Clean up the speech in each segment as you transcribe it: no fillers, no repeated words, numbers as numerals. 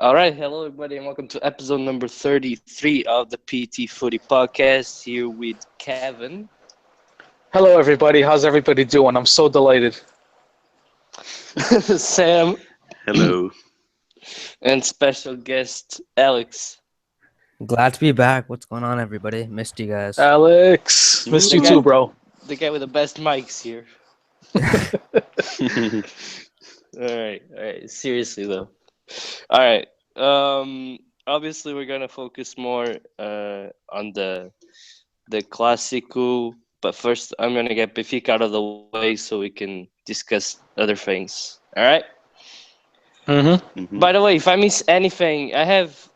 All right, hello everybody, and welcome to episode number 33 of the PT Footy podcast. Here with Kevin, Hello, everybody. How's everybody doing? I'm so delighted. Sam, Hello. and special guest Alex. Glad to be back. What's going on, everybody? Missed you guys. Alex, missed you too, bro. The guy with the best mics here. All right. Seriously though. All right. Obviously, we're gonna focus more on the Clásico, but first, I'm gonna get Benfica out of the way so we can discuss other things. All right. Mm-hmm. By the way, if I miss anything, I have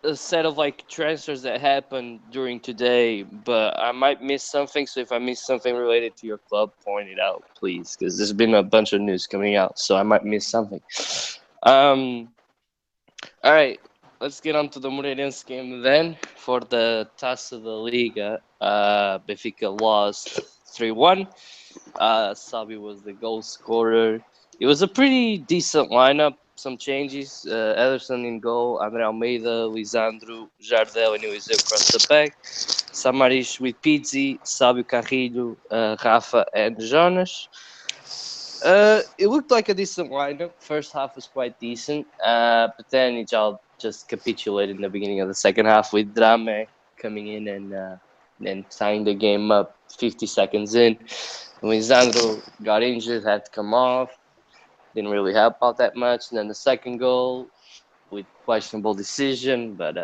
a set of transfers that happened during today, but I might miss something. So if I miss something related to your club, point it out, please, because there's been a bunch of news coming out, so I might miss something. All right, let's get on to the Moreirense game then. For the Taça da Liga, Benfica lost 3-1. Sabi was the goal scorer. It was a pretty decent lineup. Some changes. Ederson in goal, André Almeida, Lisandro, Jardel, and Eliseu across the back. Samaris with Pizzi, Sábio Carrilho, Rafa, and Jonas. It looked like a decent lineup. First half was quite decent, but then it all just capitulated in the beginning of the second half with Drame coming in and tying the game up 50 seconds in. Lisandro got injured, had to come off. Didn't really help out that much. And then the second goal with questionable decision, but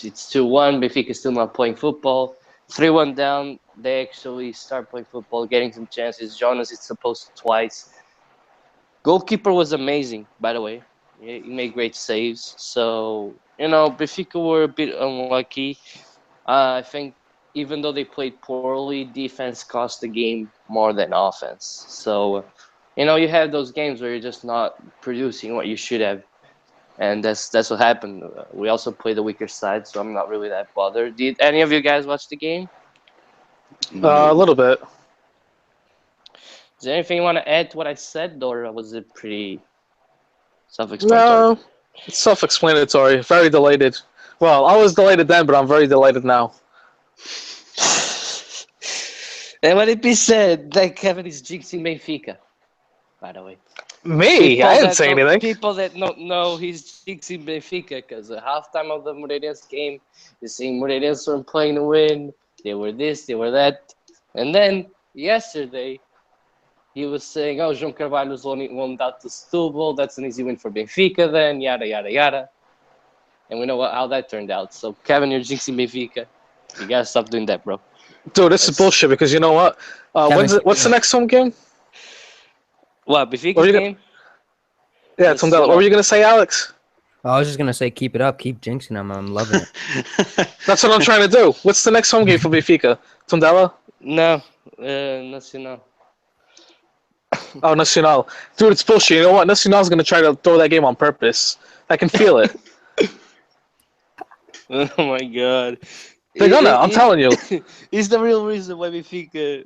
it's 2-1. Benfica still not playing football. 3-1 down. They actually start playing football, getting some chances. Jonas is supposed to twice. Goalkeeper was amazing, by the way. He made great saves. So, Benfica were a bit unlucky. I think even though they played poorly, defense cost the game more than offense. So, you have those games where you're just not producing what you should have. And that's what happened. We also played the weaker side, so I'm not really that bothered. Did any of you guys watch the game? A little bit. Is there anything you want to add to what I said, or was it pretty self-explanatory? No, it's self-explanatory. Very delighted. Well, I was delighted then, but I'm very delighted now. And what it be said that Kevin is jinxing Benfica, by the way. Me? I didn't say anything. People that don't know he's jinxing Benfica because the halftime of the Moreirense game, you're seeing Moreirense weren't playing to win. They were this, they were that. And then yesterday, he was saying, João Carvalho's loaned out to Setúbal. That's an easy win for Benfica then, yada, yada, yada. And we know how that turned out. So, Kevin, you're jinxing Benfica. You got to stop doing that, bro. Dude, this is bullshit because you know what? What's the next home game? What, Benfica's game? Yeah, Tondela. What were you going to say, Alex? I was just going to say, keep it up. Keep jinxing them. I'm loving it. That's what I'm trying to do. What's the next home game for Benfica? Tondela? No, Nacional. Oh, Nacional. Dude, it's bullshit. You know what? Nacional's going to try to throw that game on purpose. I can feel it. Oh, my God. They're gonna, I'm telling you. It's the real reason why Benfica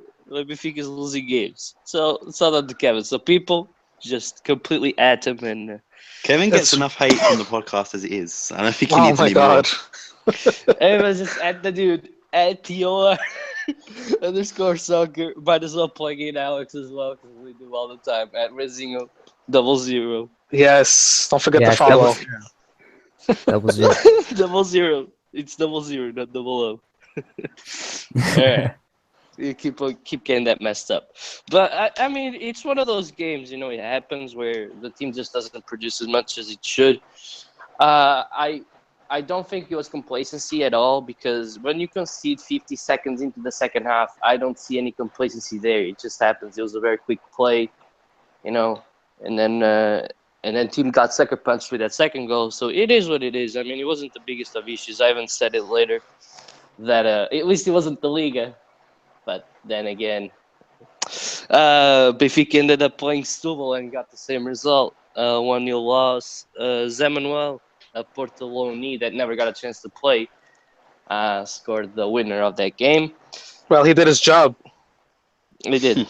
is losing games. So, it's not up to Kevin. So, people just completely at him. And Kevin gets enough hate from the podcast as it is. I don't think he needs my any God. more. Everyone's just at the dude, at TOR _soccer. Might as well plug in Alex as well, because we do all the time. At Rezinho 00. Yes, don't forget to follow. Double zero. 00. It's 00, not 00. Alright. You keep getting that messed up. But, I mean, it's one of those games, it happens where the team just doesn't produce as much as it should. I don't think it was complacency at all, because when you concede 50 seconds into the second half, I don't see any complacency there. It just happens. It was a very quick play, and then team got sucker punched with that second goal. So it is what it is. I mean, it wasn't the biggest of issues. I even said it later that at least it wasn't the Liga. But then again, Benfica ended up playing Setúbal and got the same result. 1-0 loss. Zé Manuel, a Porto loanee that never got a chance to play, scored the winner of that game. Well, he did his job. He did.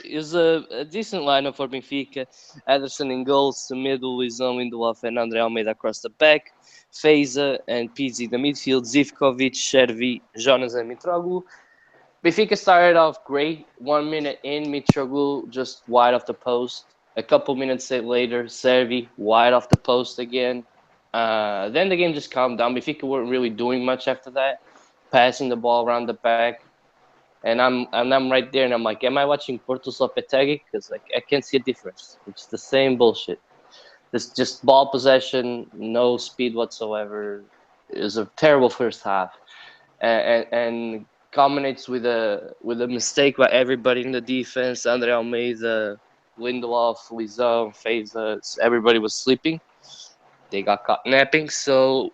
Is a decent lineup for Benfica. Ederson in goals, to middle, Luizão, Lindelof, and André Almeida across the back. Feza and Pizzi in the midfield. Zivkovic, Chervi, Jonas, and Mitroglou. Benfica started off great. 1 minute in, Mitroglou just wide off the post. A couple minutes later, Servi wide off the post again. Then the game just calmed down. Benfica weren't really doing much after that, passing the ball around the back. And I'm right there, and I'm like, am I watching Porto Lopetegui? Because like I can't see a difference. It's the same bullshit. This just ball possession, no speed whatsoever. It was a terrible first half, and culminates with a mistake by everybody in the defense. Andre Almeida, Lindelof, Lizão, Feza, everybody was sleeping. They got caught napping, so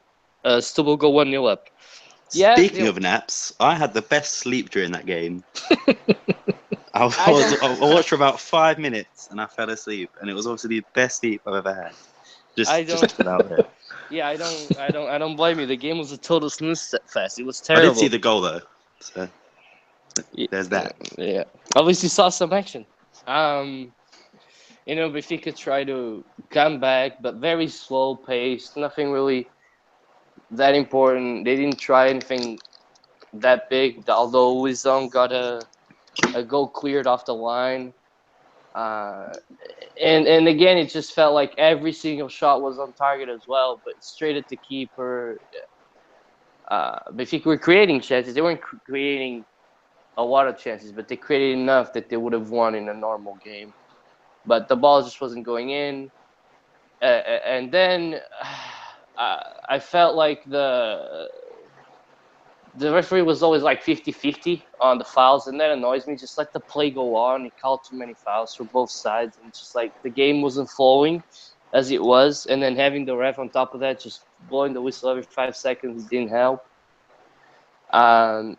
still will go 1-0 up. Yeah, Speaking of naps, I had the best sleep during that game. I watched for about 5 minutes and I fell asleep, and it was also the best sleep I've ever had. Just about it. Yeah, I don't blame you. The game was a total snooze fest. It was I terrible. did see the goal though, so there's that. Yeah, at least you saw some action. Benfica tried to come back, but very slow paced. Nothing really that important. They didn't try anything that big. Although Lizon got a goal cleared off the line. And again, it just felt like every single shot was on target as well, but straight at the keeper. Benfica were creating chances. They weren't creating a lot of chances, but they created enough that they would have won in a normal game. But the ball just wasn't going in. And then I felt like the referee was always like 50-50 on the fouls, and that annoys me. Just let the play go on. He called too many fouls for both sides, and just like the game wasn't flowing as it was. And then having the ref on top of that, just blowing the whistle every 5 seconds, didn't help. But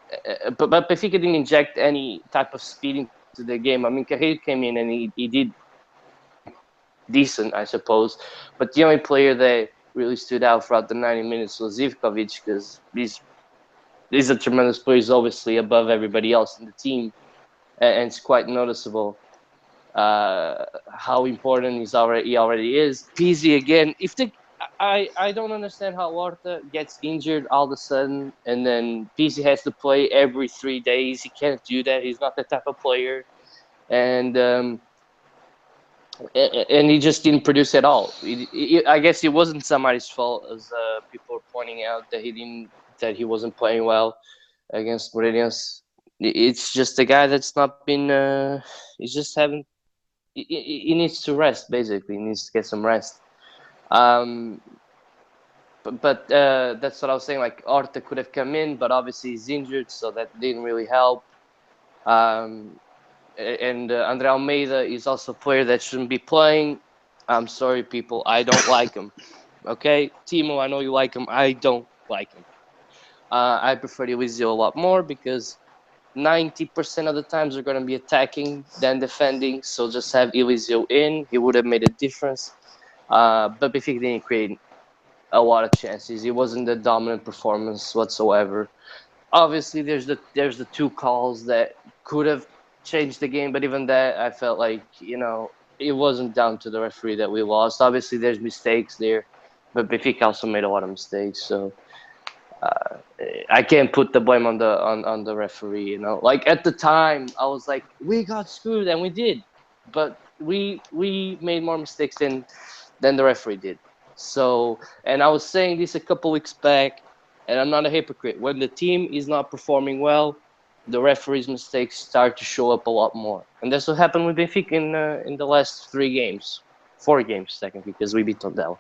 Benfica didn't inject any type of speed into the game. I mean, Carreiro came in and he did decent, I suppose. But the only player that really stood out throughout the 90 minutes was Zivkovic, because he's a tremendous player. He's obviously above everybody else in the team, and it's quite noticeable how important he already is. Pizzi again. I don't understand how Horta gets injured all of a sudden, and then Pizzi has to play every 3 days. He can't do that. He's not that type of player, and he just didn't produce at all. I guess it wasn't somebody's fault, as people are pointing out that he wasn't playing well against Moreirense. It's just a guy that's not been. He's just haven't. He needs to rest. Basically, he needs to get some rest. But that's what I was saying. Like Horta could have come in, but obviously he's injured, so that didn't really help. And Andre Almeida is also a player that shouldn't be playing. I'm sorry, people. I don't like him. Okay, Timo, I know you like him. I don't like him. I prefer Eliseo a lot more, because 90% of the times they're going to be attacking than defending. So just have Eliseo in. He would have made a difference. But Benfica didn't create a lot of chances. It wasn't a dominant performance whatsoever. Obviously, there's the 2 calls that could have changed the game, but even that, I felt like, it wasn't down to the referee that we lost. Obviously, there's mistakes there, but Benfica also made a lot of mistakes. So I can't put the blame on the referee. Like at the time, I was like, we got screwed, and we did, but we made more mistakes than the referee did. So, and I was saying this a couple weeks back, and I'm not a hypocrite. When the team is not performing well, the referee's mistakes start to show up a lot more, and that's what happened with Benfica in the last 4 games technically, because we beat Tondela.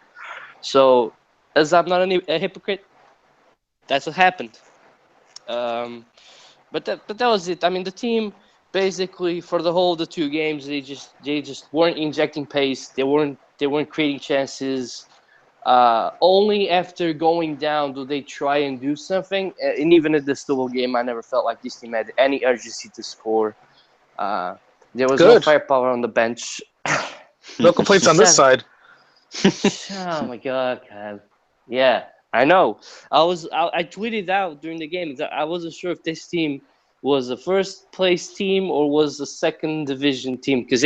So, as I'm not a hypocrite, that's what happened. But that was it. I mean, the team basically for the whole of the 2 games, they just weren't injecting pace. They weren't creating chances. Only after going down do they try and do something. And even at the Setúbal game, I never felt like this team had any urgency to score. There was no firepower on the bench. No complaints on this side. Oh my god, yeah, I know. I tweeted out during the game that I wasn't sure if this team was a first place team or was a second division team, because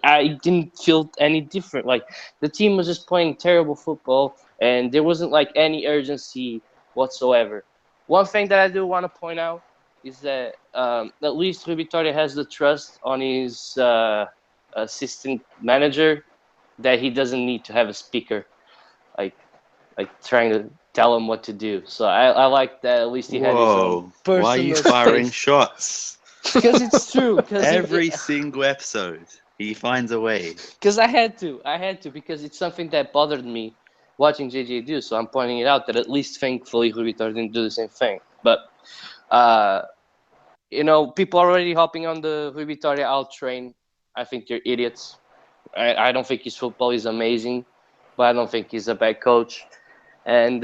I didn't feel any different. Like the team was just playing terrible football, and there wasn't like any urgency whatsoever. One thing that I do want to point out is that at least Rui Vitória has the trust on his assistant manager that he doesn't need to have a speaker like trying to tell him what to do. So I like that at least he had his own Whoa! personal Why are you firing space. shots? Because it's true. Because Every single episode, he finds a way. Because I had to, because it's something that bothered me watching JJ do. So I'm pointing it out that at least thankfully Rui Vitória didn't do the same thing. But people already hopping on the Rui Vitória out train. I think they're idiots. I don't think his football is amazing, but I don't think he's a bad coach. And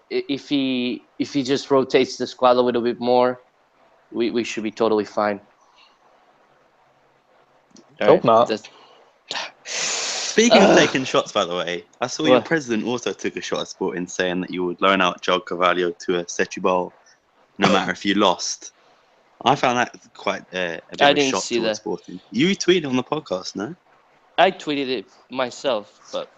if he just rotates the squad a little bit more, we should be totally fine. Hope not. Speaking of taking shots, by the way, I saw your president also took a shot at Sporting, saying that you would loan out Joe Carvalho to a Setúbal, no matter if you lost. I found that quite a bit of a shock towards Sporting. You tweeted on the podcast, no? I tweeted it myself, but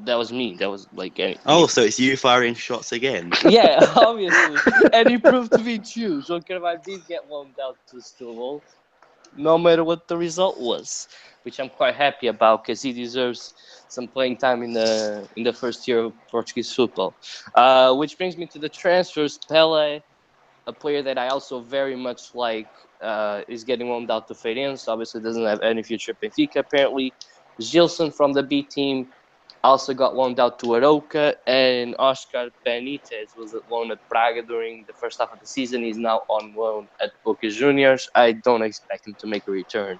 that was me. That was like... So it's you firing shots again? Yeah, obviously. And it proved to be true. João Carvalho did get loaned out to Setúbal, no matter what the result was, which I'm quite happy about because he deserves some playing time in the first year of Portuguese football. Which brings me to the transfers. Pelé, a player that I also very much like, is getting loaned out to Feirense. Obviously doesn't have any future at Benfica, apparently. Gilson from the B team also got loaned out to Arouca, and Oscar Benitez was at loan at Braga during the first half of the season. He's now on loan at Boca Juniors. I don't expect him to make a return.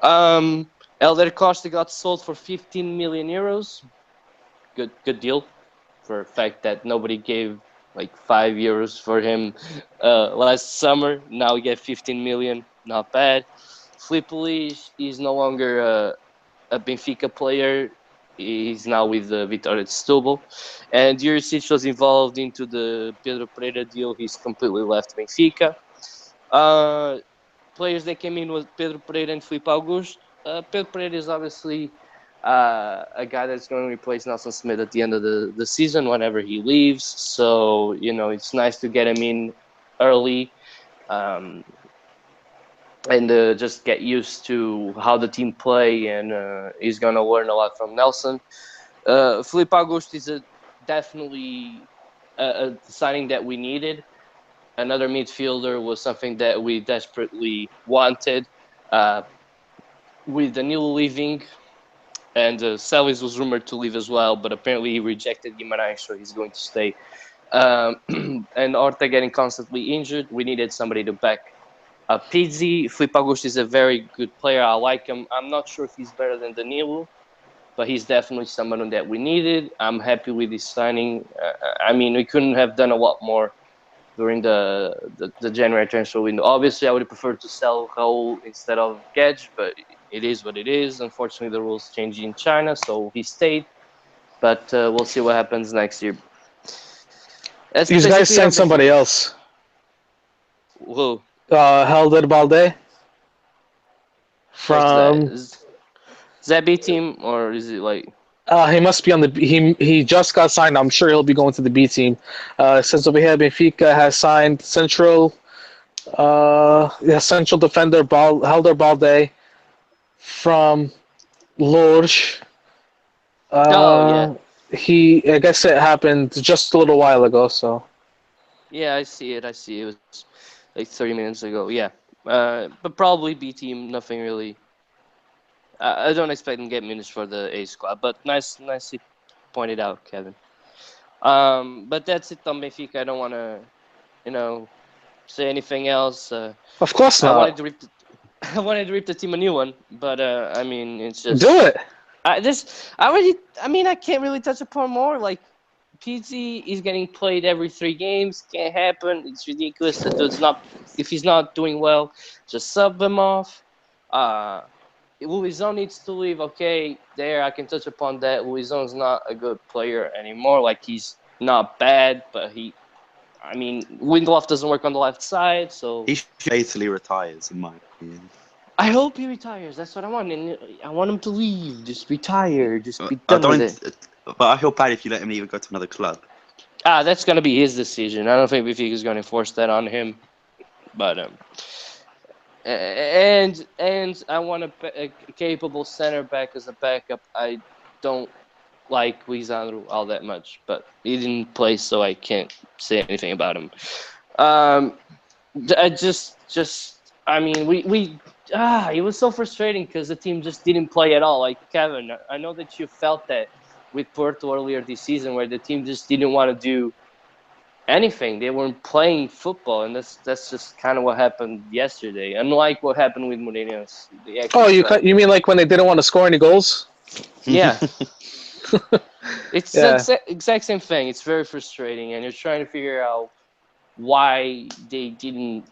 Elder Costa got sold for 15 million euros. Good deal for the fact that nobody gave like €5 for him last summer. Now we get 15 million. Not bad. Filipe is no longer a Benfica player. He's now with Vitória de Setúbal. And Juricic was involved into the Pedro Pereira deal. He's completely left Benfica. Players that came in was Pedro Pereira and Filipe Augusto. Pedro Pereira is obviously a guy that's going to replace Nelson Smith at the end of the season whenever he leaves. So, it's nice to get him in early. And just get used to how the team play, and he's going to learn a lot from Nelson. Filipe Augusto is definitely a signing that we needed. Another midfielder was something that we desperately wanted. With Danilo leaving, and Celis was rumored to leave as well, but apparently he rejected Guimarães, so he's going to stay. And Horta getting constantly injured, we needed somebody to back Pizzi. Filipe Augusto is a very good player. I like him. I'm not sure if he's better than Danilo, but he's definitely someone that we needed. I'm happy with his signing. We couldn't have done a lot more during the January transfer window. Obviously, I would prefer to sell Raul instead of Gedge, but it is what it is. Unfortunately, the rules changed in China, so he stayed. But we'll see what happens next year. These guys signed somebody else. Who? Helder Balde. From is that B team, or is it like? He must be on the. He just got signed. I'm sure he'll be going to the B team. Since over here, Benfica has signed central defender Helder Balde from Lourdes. Yeah. I guess it happened just a little while ago. So. Yeah, I see it. It was like 30 minutes ago. Yeah, but probably B team. Nothing really. I don't expect him to get minutes for the A squad, but nicely pointed out, Kevin. But that's it on Benfica. I don't want to, say anything else. Of course not. I wanted to rip the team a new one, but it's just do it. I can't really touch upon more. Like, PZ is getting played every 3 games. Can't happen. It's ridiculous. The dude's not. If he's not doing well, just sub him off. Luizão needs to leave. Okay, there I can touch upon that. Luizão's not a good player anymore. Like, he's not bad, but I mean, Lindelof doesn't work on the left side, so He fatally retires, in my opinion. I hope he retires. That's what I want. And I want him to leave. Just retire. Just be I done with don't. it. But I feel bad if you let him even go to another club. That's gonna be his decision. I don't think Benfica is gonna force that on him. But and I want a capable center back as a backup. I don't like Lisandro all that much, but he didn't play, so I can't say anything about him. I mean, it was so frustrating because the team just didn't play at all. Like Kevin, I know that you felt that with Porto earlier this season, where the team just didn't want to do anything. They weren't playing football, and that's just kind of what happened yesterday. Unlike what happened with Moreirense. Oh, you mean like when they didn't want to score any goals? Yeah. It's Yeah. the exact same thing. It's very frustrating, and you're trying to figure out why they didn't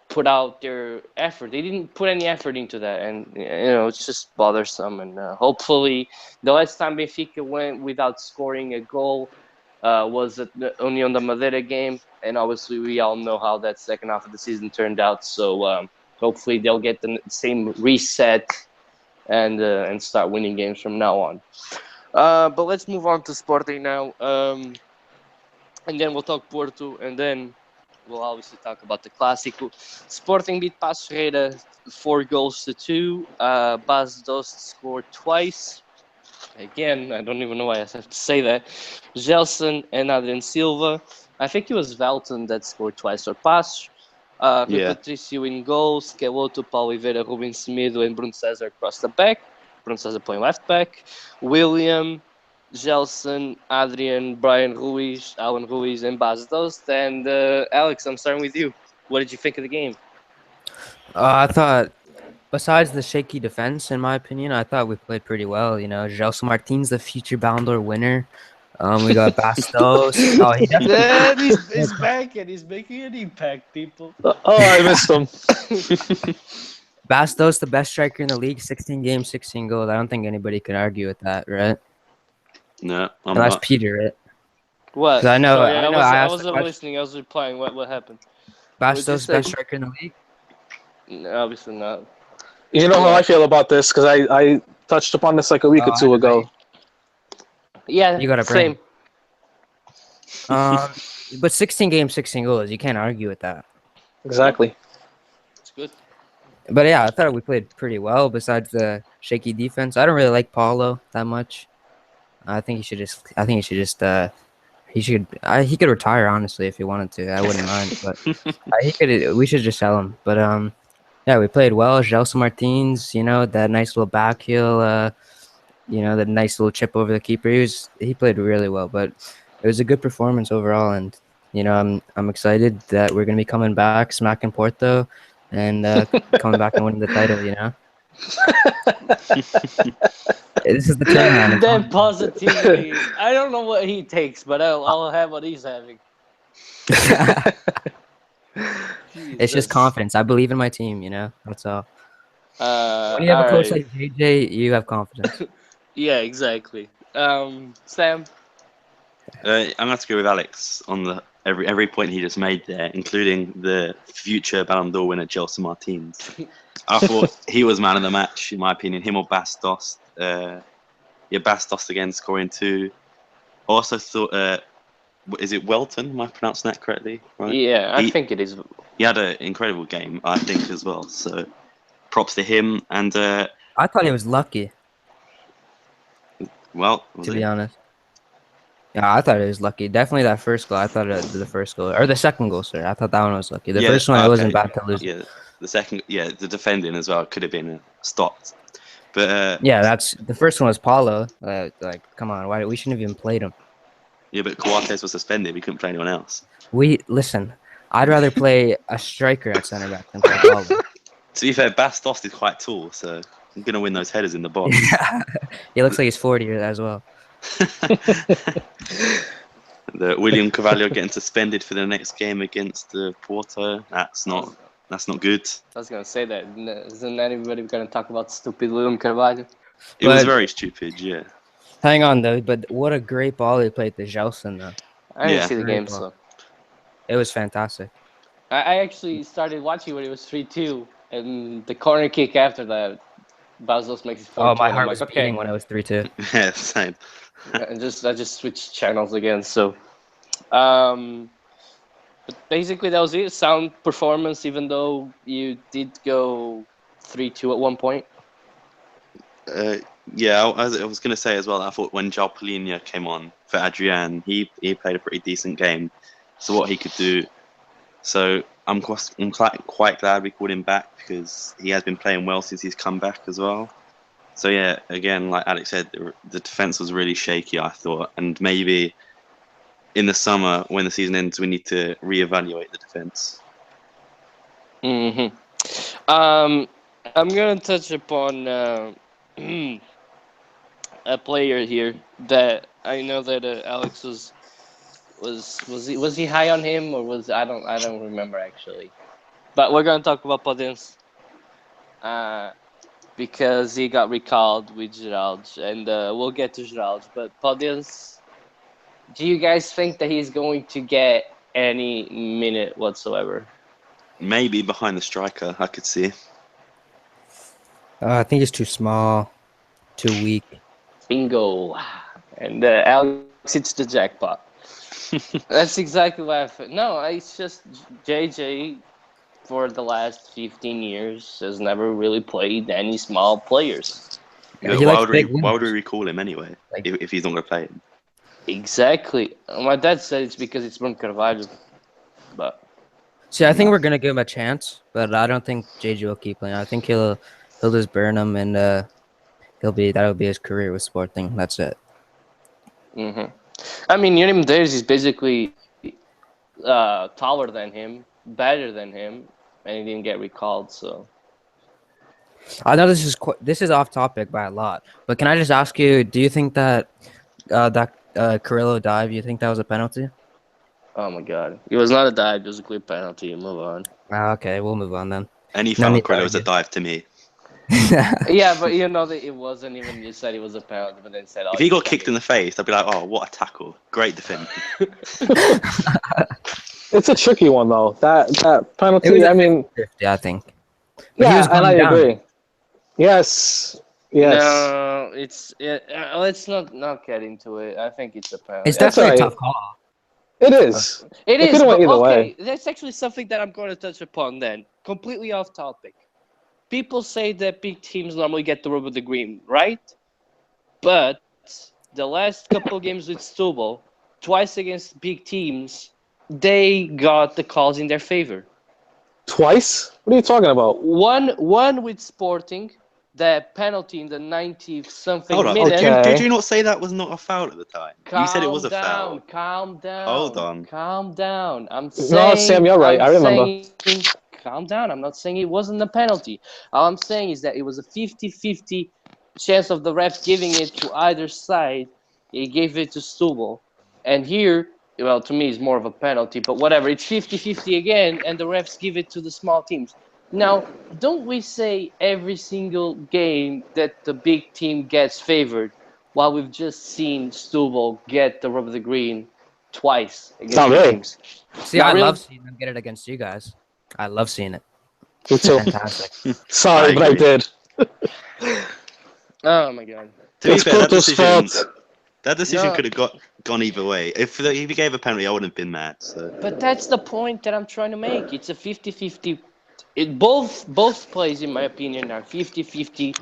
put out their effort. They didn't put any effort into that, and it's just bothersome. And hopefully, the last time Benfica went without scoring a goal was only on the Madeira game, and obviously we all know how that second half of the season turned out. So hopefully they'll get the same reset and start winning games from now on. But let's move on to Sporting now, and then we'll talk Porto, and then we'll obviously talk about the Clásico. Sporting beat Paços Ferreira 4-2. Bas Dost scored twice. Again, I don't even know why I have to say that. Gelson and Adrian Silva. I think it was Velton that scored twice for Paços. Patricio in goals. Keloto, Paulo Oliveira, Rubem Semedo, and Bruno César across the back. Bruno César playing left back. William, Gelson, Adrian, Brian Ruiz, Alan Ruiz, and Bas Dost. And Alex, I'm starting with you. What did you think of the game? I thought, besides the shaky defense, in my opinion, I thought we played pretty well. Gelson Martins, the future Ballon d'Or winner. We got Bastos. He definitely. He's back and he's making an impact, people. I missed him. Bastos, the best striker in the league, 16 games, 16 goals. I don't think anybody could argue with that, right? No, I'm Unless not. Peter, right? What? I know. Sorry, I wasn't listening. I was replying. What happened? Bastos, best striker in the league. No, obviously not. You know how I feel about this because I touched upon this like a week or two ago. Yeah, you got a same. But 16 games, 16 goals. You can't argue with that. Exactly. It's good. But yeah, I thought we played pretty well. Besides the shaky defense, I don't really like Paulo that much. I think he should just. He could retire honestly if he wanted to. I wouldn't mind, but he could. We should just sell him. But yeah, we played well. Gelson Martins, that nice little back heel. That nice little chip over the keeper. He played really well, but it was a good performance overall. And I'm excited that we're gonna be coming back, smacking Porto, and coming back and winning the title. This is the turnaround. That positivity. I don't know what he takes, but I'll have what he's having. It's just confidence. I believe in my team, That's all. When you have a coach like JJ, you have confidence. Yeah, exactly. Sam? I'm going to go with Alex on every point he just made there, including the future Ballon d'Or winner, Gelson Martins. I thought he was man of the match, in my opinion. Him or Bastos. Bastos again scoring 2. Also thought, is it Welton? Am I pronouncing that correctly? Right? Yeah, I think it is. He had an incredible game, I think, as well. So props to him. And I thought he was lucky. Well, to be honest. Yeah, I thought it was lucky. Definitely that first goal. I thought the first goal or the second goal, sir. I thought that one was lucky. The first one, it wasn't bad to lose. Yeah, the second, the defending as well could have been stopped. But yeah, that's the first one was Paulo. Come on, why we shouldn't have even played him. Yeah, but Coates was suspended. We couldn't play anyone else. Listen. I'd rather play a striker at centre back than play Paulo. To be fair, Bastos is quite tall, so I'm gonna win those headers in the box. He looks like he's 40 as well. The William Carvalho getting suspended for the next game against Porto. That's not good. I was gonna say that. Isn't anybody gonna talk about stupid William Carvalho? It was very stupid, yeah. Hang on though, but what a great ball he played to Gelson though. I didn't see the game, so It was fantastic. I actually started watching when it was 3-2, and the corner kick after that, Bastos makes it 4-2. Oh, my and I'm heart like, was beating when it was 3-2. Yeah, same. I just switched channels again. So, but basically that was it. Sound performance, even though you did go 3-2 at one point. Yeah, I was going to say as well, I thought when João Palhinha came on for Adrian, he played a pretty decent game. So what he could do. So I'm quite glad we called him back because he has been playing well since he's come back as well. So yeah, again, like Alex said, the defense was really shaky, I thought, and maybe in the summer when the season ends, we need to reevaluate the defense. I'm gonna touch upon a player here that I know that Alex was he high on him, or was I don't remember actually, but we're gonna talk about Podence because he got recalled with Gerald, and we'll get to Gerald. But Podence, do you guys think that he's going to get any minute whatsoever? Maybe behind the striker, I could see. I think he's too small, too weak. Bingo, and Alex hits the jackpot. That's exactly what I feel. No, it's just JJ for the last 15 years has never really played any small players. Yeah, Why would we recall him anyway if he's not going to play him? Exactly. My dad said it's because it's Bruno Carvalho. But see, I think we're gonna give him a chance, but I don't think JJ will keep playing. I think he'll just burn him, and that'll be his career with Sporting. That's it. I mean, Unim Dares is basically taller than him, better than him, and he didn't get recalled. So I know this is off topic by a lot, but can I just ask you? Do you think that Carrillo dive? You think that was a penalty? oh my God, it was not a dive; it was a clear penalty. Move on. Okay, we'll move on then. Any foul on Carrillo was a dive to me. Yeah, but you know that it wasn't even. You said it was a penalty, but then said, if he got kicked in the face, I'd be like, "Oh, what a tackle! Great defending." It's a tricky one though. That penalty. I mean, 50, I think. But yeah, and I agree. Yes. No, let's not get into it. I think it's a penalty. It's definitely a tough call. It is. It is. But either way. That's actually something that I'm going to touch upon then. Completely off topic. People say that big teams normally get the rub of the green, right? But the last couple games with Stubble, twice against big teams, they got the calls in their favor. Twice? What are you talking about? One with Sporting, the penalty in the 90-something minute. Okay. Did you not say that was not a foul at the time? You said it was a foul. Calm down. Hold on. Calm down. I'm saying. No, Sam, you're right. I remember. Calm down. I'm not saying it wasn't a penalty. All I'm saying is that it was a 50-50 chance of the refs giving it to either side. He gave it to Stubble. And here, well, to me, it's more of a penalty, but whatever. It's 50-50 again, and the refs give it to the small teams. Now, don't we say every single game that the big team gets favored, while we've just seen Stubble get the rub of the green twice against the teams? See, I love seeing them get it against you guys. I love seeing it. Me too. Fantastic. Sorry, but I did. Oh my God! To be fair, that decision could have gone either way. If he gave a penalty, I wouldn't have been mad. So. But that's the point that I'm trying to make. It's a 50-50. Both plays, in my opinion, are 50-50.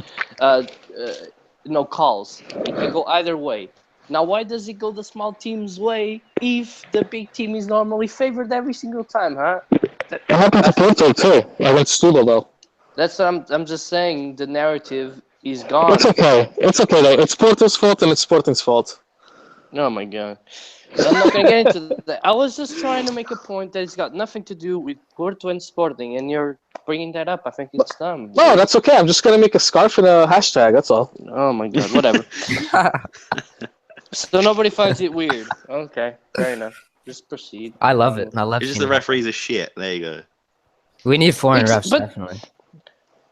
Calls. It can go either way. Now, why does it go the small team's way if the big team is normally favored every single time, huh? It happened to Porto too. I went Stubble though. That's what I'm just saying. The narrative is gone. It's okay. It's okay though. It's Porto's fault and it's Sporting's fault. Oh my God. I'm not going to get into that. I was just trying to make a point that it's got nothing to do with Porto and Sporting, and you're bringing that up. I think it's dumb. No, that's okay. I'm just going to make a scarf and a hashtag. That's all. Oh my God. Whatever. So nobody finds it weird. Okay. Fair enough. Just proceed. I love it. I love it. It's just the referees are shit. There you go. We need foreign refs, definitely.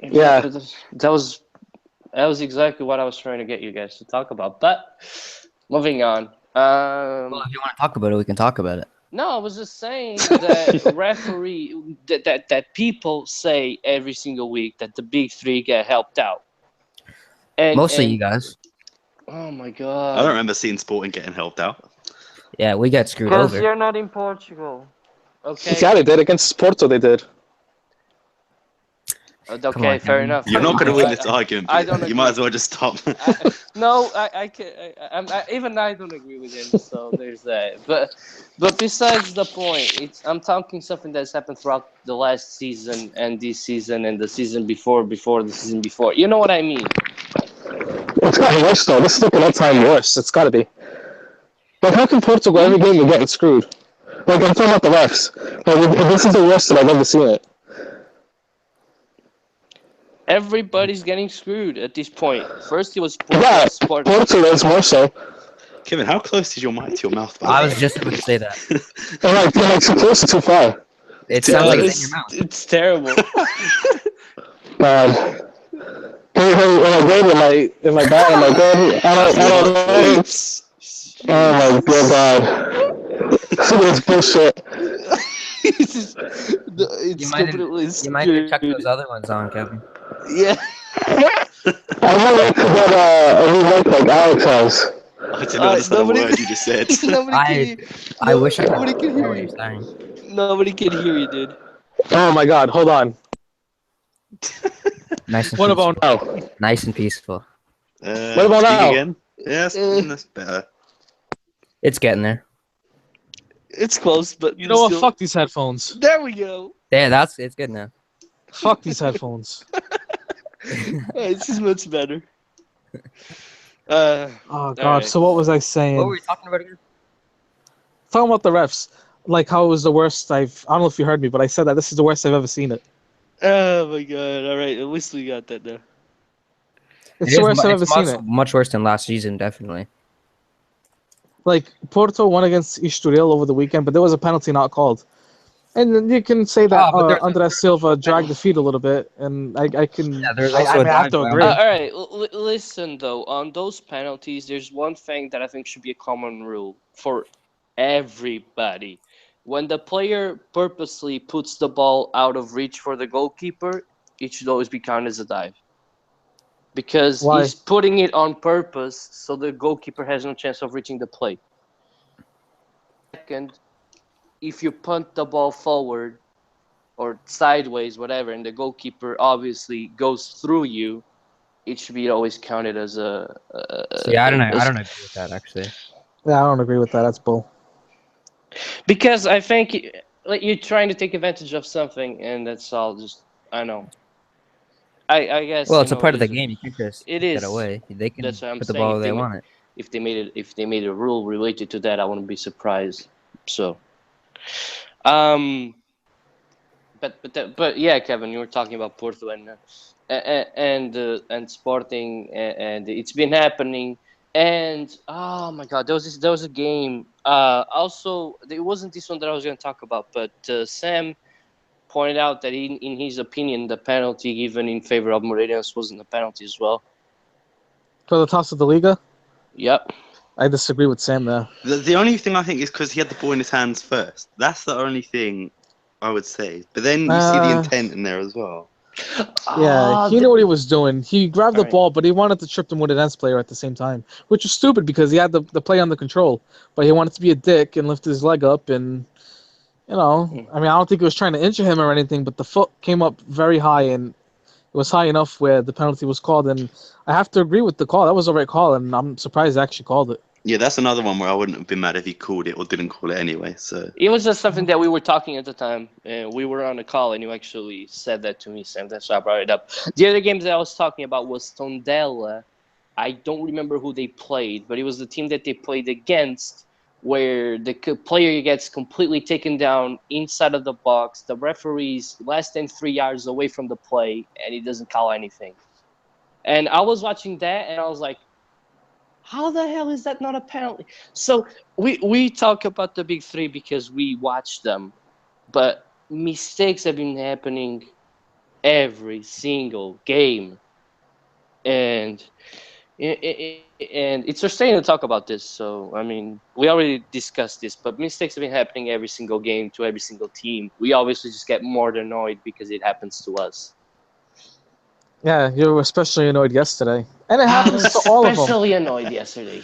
Yeah. That was exactly what I was trying to get you guys to talk about. But moving on. Well, if you want to talk about it, we can talk about it. No, I was just saying that referee that people say every single week that the big three get helped out. Mostly you guys. Oh my I god! don't remember seeing Sporting getting helped out. Yeah, we got screwed Because over. you're not in Portugal. Okay. Yeah, they did against Porto. They did. Okay, on, fair Kevin. enough. You're not going to win I- this argument. I Peter. don't You might as agree. well just stop. No, I can. Even I don't agree with him. So there's that. But besides the point, I'm talking something that's happened throughout the last season and this season and the season before the season before. You know what I mean? It's gotten worse though. This is like an all-time worst. It's got to be. Like, how can Portugal every game they're getting screwed? Like, I'm talking about the refs. Like, this is the worst that I've ever seen it. Everybody's getting screwed at this point. First, it was Porto. Yeah, Sport. Porto is more so. Kevin, how close is your mic to your mouth? By the I way? was just about to say that. They're like too close or too far. It sounds like it's in your mouth. It's terrible. Man. Am I good? Am I bad? Am I good? I don't know. Oh my god. This is bullshit. It's completely You might have checked those other ones on, Kevin. Yeah. I want to get a remake like Alex has. I didn't understand a word you just said. I wish I Nobody could can hear hear what you. you're saying. Nobody can hear you, dude. Oh my god, hold on. Nice and What peaceful. about now? Nice and peaceful. What about speak now? again? Yeah, that's better. It's getting there. It's close, but You know what? still- Fuck these headphones. There we go. There, it's good now. Fuck these headphones. This is much better. Oh god, Alright. so what was I saying? What were we talking about again? Talking about the refs. Like how it was the worst I don't know if you heard me, but I said that this is the worst I've ever seen it. Oh my god! All right, at least we got that now. It's the worst I've ever seen it. Much worse than last season, definitely. Like, Porto won against Estoril over the weekend, but there was a penalty not called. And then you can say that Andres Silva dragged the feet a little bit, and I can. Yeah, there's I also have to agree. All right, listen though. On those penalties, there's one thing that I think should be a common rule for everybody. When the player purposely puts the ball out of reach for the goalkeeper, it should always be counted as a dive. Because Why? he's putting it on purpose, so the goalkeeper has no chance of reaching the play. Second, if you punt the ball forward or sideways, whatever, and the goalkeeper obviously goes through you, it should be always counted as a. Yeah, I don't know. I don't agree with that actually. Yeah, I don't agree with that. That's bull. Because I think like you're trying to take advantage of something, and that's all. Just I know. I guess. Well, it's you a know, part of the game. You can't just It take is. that away. They can That's what I'm put the saying. ball where they want it. If they made a rule related to that, I wouldn't be surprised. So, but yeah, Kevin, you were talking about Porto and Sporting, and it's been happening. And oh my God, there was a game. Also, it wasn't this one that I was going to talk about, but Sam pointed out that in his opinion, the penalty given in favor of Moreirense wasn't a penalty as well. For the toss of the Liga? Yep. I disagree with Sam there. The only thing I think is because he had the ball in his hands first. That's the only thing I would say. But then you see the intent in there as well. Yeah, he knew what he was doing. He grabbed the Alright. ball, but he wanted to trip the Moreirense player at the same time, which was stupid because he had the play under control. But he wanted to be a dick and lift his leg up, and I mean, I don't think he was trying to injure him or anything, but the foot came up very high, and it was high enough where the penalty was called. And I have to agree with the call. That was the right call, and I'm surprised they actually called it. Yeah, that's another one where I wouldn't have been mad if he called it or didn't call it anyway. So It was just something that we were talking at the time. We were on a call, and you actually said that to me, Sam. That's why I brought it up. The other games that I was talking about was Tondela. I don't remember who they played, but it was the team that they played against, where the player gets completely taken down inside of the box. The referee's less than 3 yards away from the play, and he doesn't call anything. And I was watching that, and I was like, how the hell is that not a penalty? So we talk about the big three because we watch them, but mistakes have been happening every single game. And And it's frustrating to talk about this. So, I mean, we already discussed this, but mistakes have been happening every single game to every single team. We obviously just get more annoyed because it happens to us. Yeah, you were especially annoyed yesterday. And it I happens was to all of them. especially annoyed yesterday.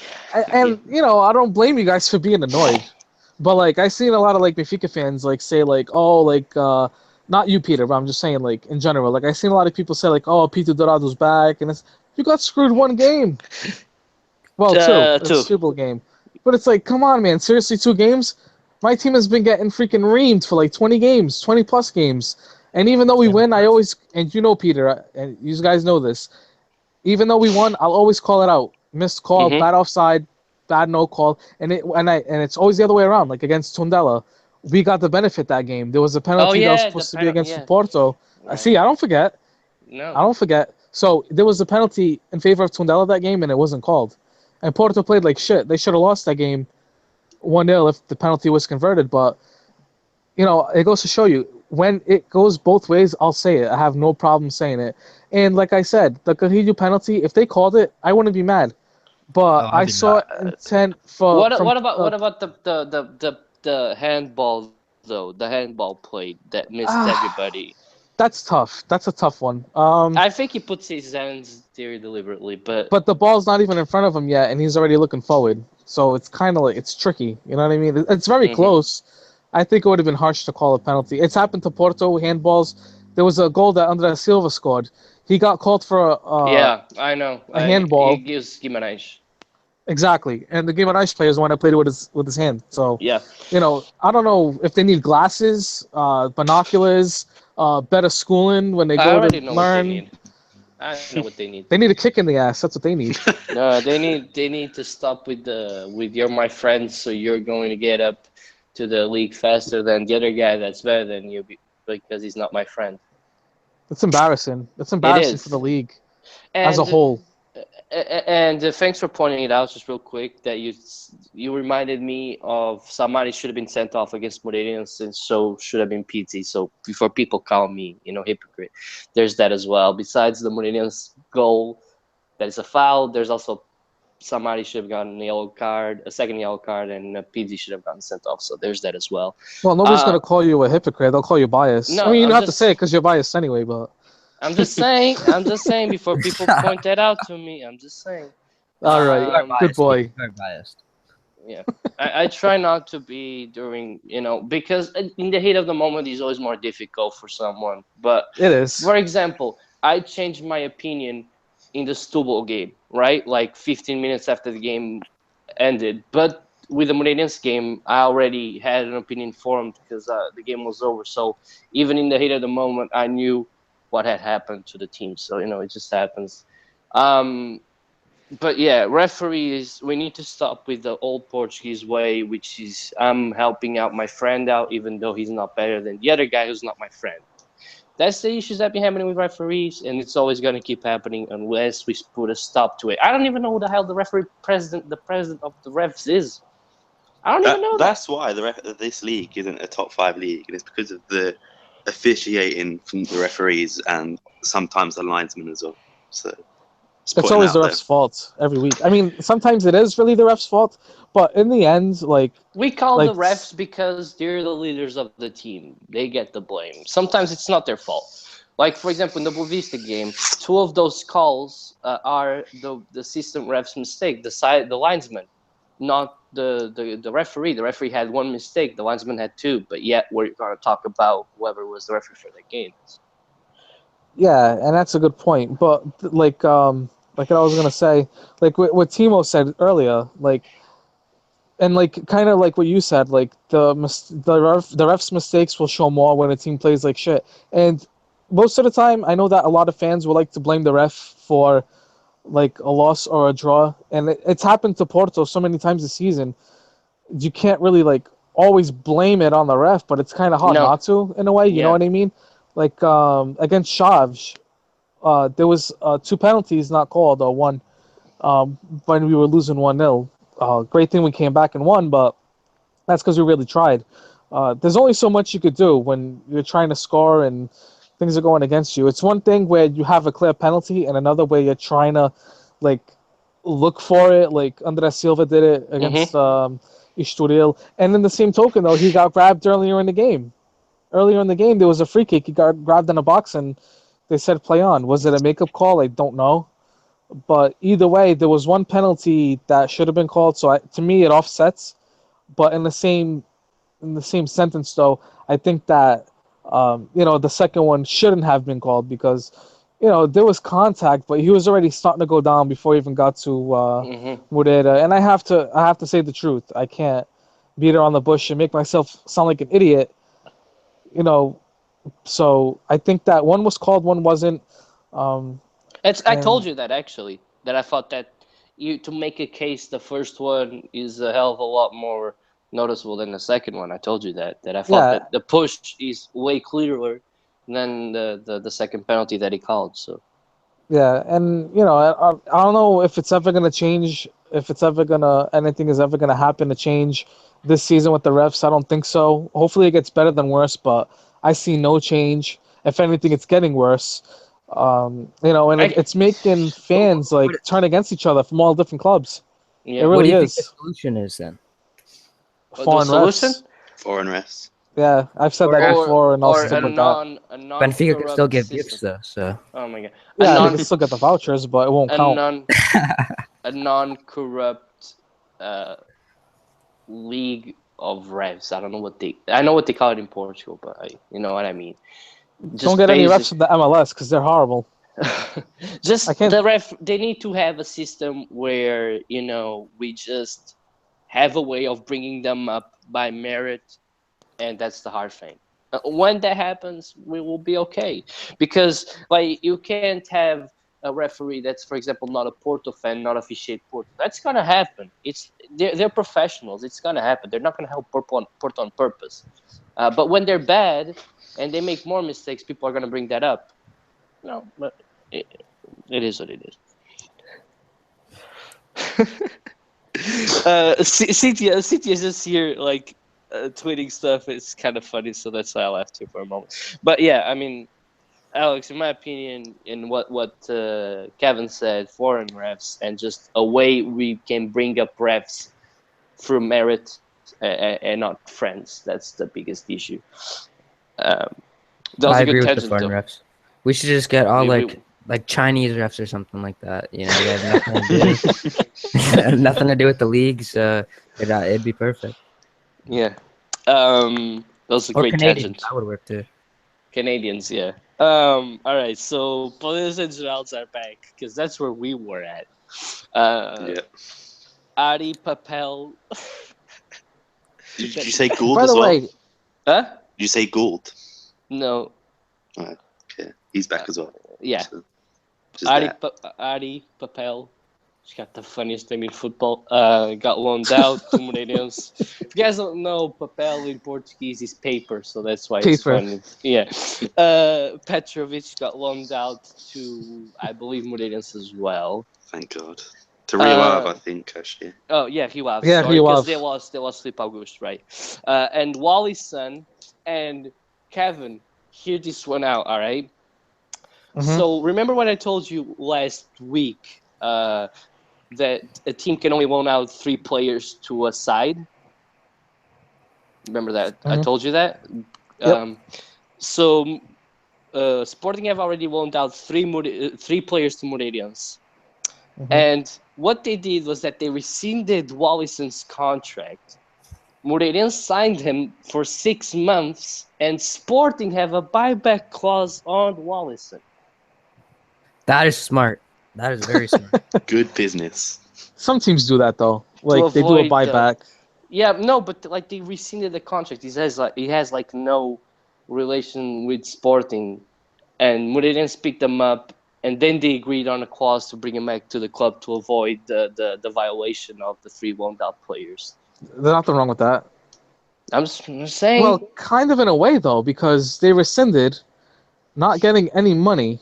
And you know, I don't blame you guys for being annoyed. But like I seen a lot of like Benfica fans like say like, oh, like not you, Peter, but I'm just saying like in general. Like I seen a lot of people say like, oh, Peter Dorado's back, and it's you got screwed one game. Well, two. It's a Two. Super Bowl game. But it's like, come on, man. Seriously, 2 games? My team has been getting freaking reamed for like 20 games, 20 plus games. And even though we win, I always, and you know, Peter, and you guys know this, even though we won, I'll always call it out. Missed call, bad offside, bad no call. And it's always the other way around. Like against Tondela, we got the benefit that game. There was a penalty that was supposed to be against Porto. Right. See, I don't forget. No. I don't forget. So there was a penalty in favor of Tondela that game, and it wasn't called. And Porto played like shit. They should have lost that game 1-0 if the penalty was converted. But, you know, it goes to show you, when it goes both ways, I'll say it. I have no problem saying it. And like I said, the Cahill penalty, if they called it, I wouldn't be mad. But I saw intent for... What about the handball, though? The handball play that missed everybody. That's tough. That's a tough one. I think he puts his hands there deliberately, but the ball's not even in front of him yet, and he's already looking forward. So it's kind of like it's tricky. You know what I mean? It's very close. I think it would have been harsh to call a penalty. It's happened to Porto handballs. There was a goal that André Silva scored. He got called for I know a handball. He gives Guimarães. Exactly, and the Guimarães player is the one that played it with his hand. So yeah, you know, I don't know if they need glasses, binoculars. Better schooling when they go to learn. I know what they need. They need a kick in the ass. That's what they need. No, they need to stop with you're my friend, so you're going to get up to the league faster than the other guy that's better than you because he's not my friend. That's embarrassing. That's embarrassing for the league as a whole. And thanks for pointing it out just real quick that you reminded me of somebody should have been sent off against Moreirense and so should have been PT. So before people call me, hypocrite, there's that as well. Besides the Moreirense goal, that is a foul. There's also somebody should have gotten a second yellow card, and PD should have gotten sent off. So there's that as well. Well, nobody's going to call you a hypocrite. They'll call you biased. No, I mean, you don't have to say it because you're biased anyway, but... I'm just saying before people point that out to me. I'm just saying. All right, good boy. You're biased. Yeah, I try not to be during, because in the heat of the moment it's always more difficult for someone. But it is. For example, I changed my opinion in the Setúbal game, right? Like 15 minutes after the game ended. But with the Moreirense game, I already had an opinion formed because the game was over. So even in the heat of the moment, I knew what had happened to the team. So, it just happens. But yeah, referees, we need to stop with the old Portuguese way, which is I'm helping out my friend out, even though he's not better than the other guy who's not my friend. That's the issues that be happening with referees, and it's always going to keep happening unless we put a stop to it. I don't even know who the hell the president of the refs is. I don't even know. That's why this league isn't a top 5 league, and it's because of the officiating from the referees and sometimes the linesmen as well. So it's always the ref's fault every week. I mean, sometimes it is really the ref's fault, but in the end, we call the refs because they're the leaders of the team. They get the blame. Sometimes it's not their fault. Like, for example, in the Boavista game, 2 of those calls are the system ref's mistake, the linesman, not the referee. The referee had 1 mistake. The linesman had 2. But yet we're going to talk about whoever was the referee for that game. Yeah, and that's a good point. But like I was gonna say, like what Timo said earlier, and kind of like what you said, like the refs' mistakes will show more when a team plays like shit. And most of the time, I know that a lot of fans will like to blame the ref for like a loss or a draw, and it's happened to Porto so many times this season. You can't really always blame it on the ref, but it's kind of hard not to in a way. You know what I mean? Like against Chaves, there was 2 penalties not called, or 1 when we were losing 1-0. Great thing we came back and won, but that's because we really tried. There's only so much you could do when you're trying to score and things are going against you. It's one thing where you have a clear penalty, and another where you're trying to look for it, like Andres Silva did it against Estoril. And in the same token, though, he got grabbed earlier in the game. Earlier in the game, there was a free kick. He got grabbed in a box, and they said play on. Was it a makeup call? I don't know. But either way, there was one penalty that should have been called. So to me, it offsets. But in the same sentence, though, I think that the second one shouldn't have been called because there was contact, but he was already starting to go down before he even got to Moreira. And I have to say the truth. I can't beat around the bush and make myself sound like an idiot. So I think that one was called, one wasn't. I told you that actually, that I thought that to make a case, the first one is a hell of a lot more noticeable than the second one. I told you that I thought that the push is way clearer than the second penalty that he called. So yeah, and I don't know if it's ever gonna change, if anything is ever gonna happen to change this season with the refs. I don't think so. Hopefully it gets better than worse, but I see no change. If anything, it's getting worse. And it's making fans turn against each other from all different clubs. Yeah. It really what do you is. think the solution is then? Foreign refs. Foreign refs. Yeah, I've said that before, and I'll stick with that. Benfica can still give gifts though, so. Oh my god. Yeah, they can still get the vouchers, but it won't count. A non-corrupt league of refs. I know what they call it in Portugal, but you know what I mean. Don't get any refs from the MLS because they're horrible. They need to have a system where we just have a way of bringing them up by merit, and that's the hard thing. When that happens, we will be okay, because you can't have a referee that's, for example, not a Porto fan, not officiate Porto. That's gonna happen. They're professionals. It's gonna happen. They're not gonna help Porto on purpose. But when they're bad and they make more mistakes, people are gonna bring that up. But it is what it is. Cynthia is just here tweeting stuff. It's kind of funny, so that's why I laughed here for a moment. But yeah, I mean, Alex, in my opinion, in what Kevin said, foreign refs and just a way we can bring up refs through merit and not friends. That's the biggest issue. I agree with the foreign refs. We should just get all like Chinese refs or something like that. They have nothing to do with the leagues. It'd be perfect. Yeah. Those are great Canadians. That would work too. Canadians, yeah. All right, so Police and Geralds are back because that's where we were at. Ari Papel. Did you say Gould By as the well? way, Did you say Gould? No. Okay, he's back as well. Yeah. So, Ari Papel. She's got the funniest name in football. Got loaned out to Moreirense. If you guys don't know, papel in Portuguese is paper, so that's why it's funny. Yeah. Petrovic got loaned out to, I believe, Moreirense as well. Thank God. To Rio Ave, I think, actually. Oh, yeah, Rio Ave. Yeah, sorry, Rio because Ave. they lost Filipe Augusto, right? And Wally's son and Kevin, hear this one out, all right? So remember when I told you last week that a team can only loan out 3 players to a side? Remember that? I told you that? Yep. So Sporting have already loaned out 3 players to Moreirense. And what they did was that they rescinded Wallison's contract. Moreirense signed him for 6 months, and Sporting have a buyback clause on Wallison. That is smart. That is very smart. Good business. Some teams do that though. Like they do a buyback. Yeah, no, but they rescinded the contract. He has no relation with Sporting, and Moreirense picked them up, and then they agreed on a clause to bring him back to the club to avoid the violation of the 3 loaned out players. There's nothing wrong with that. I'm just saying. Well, kind of in a way though, because they rescinded, not getting any money.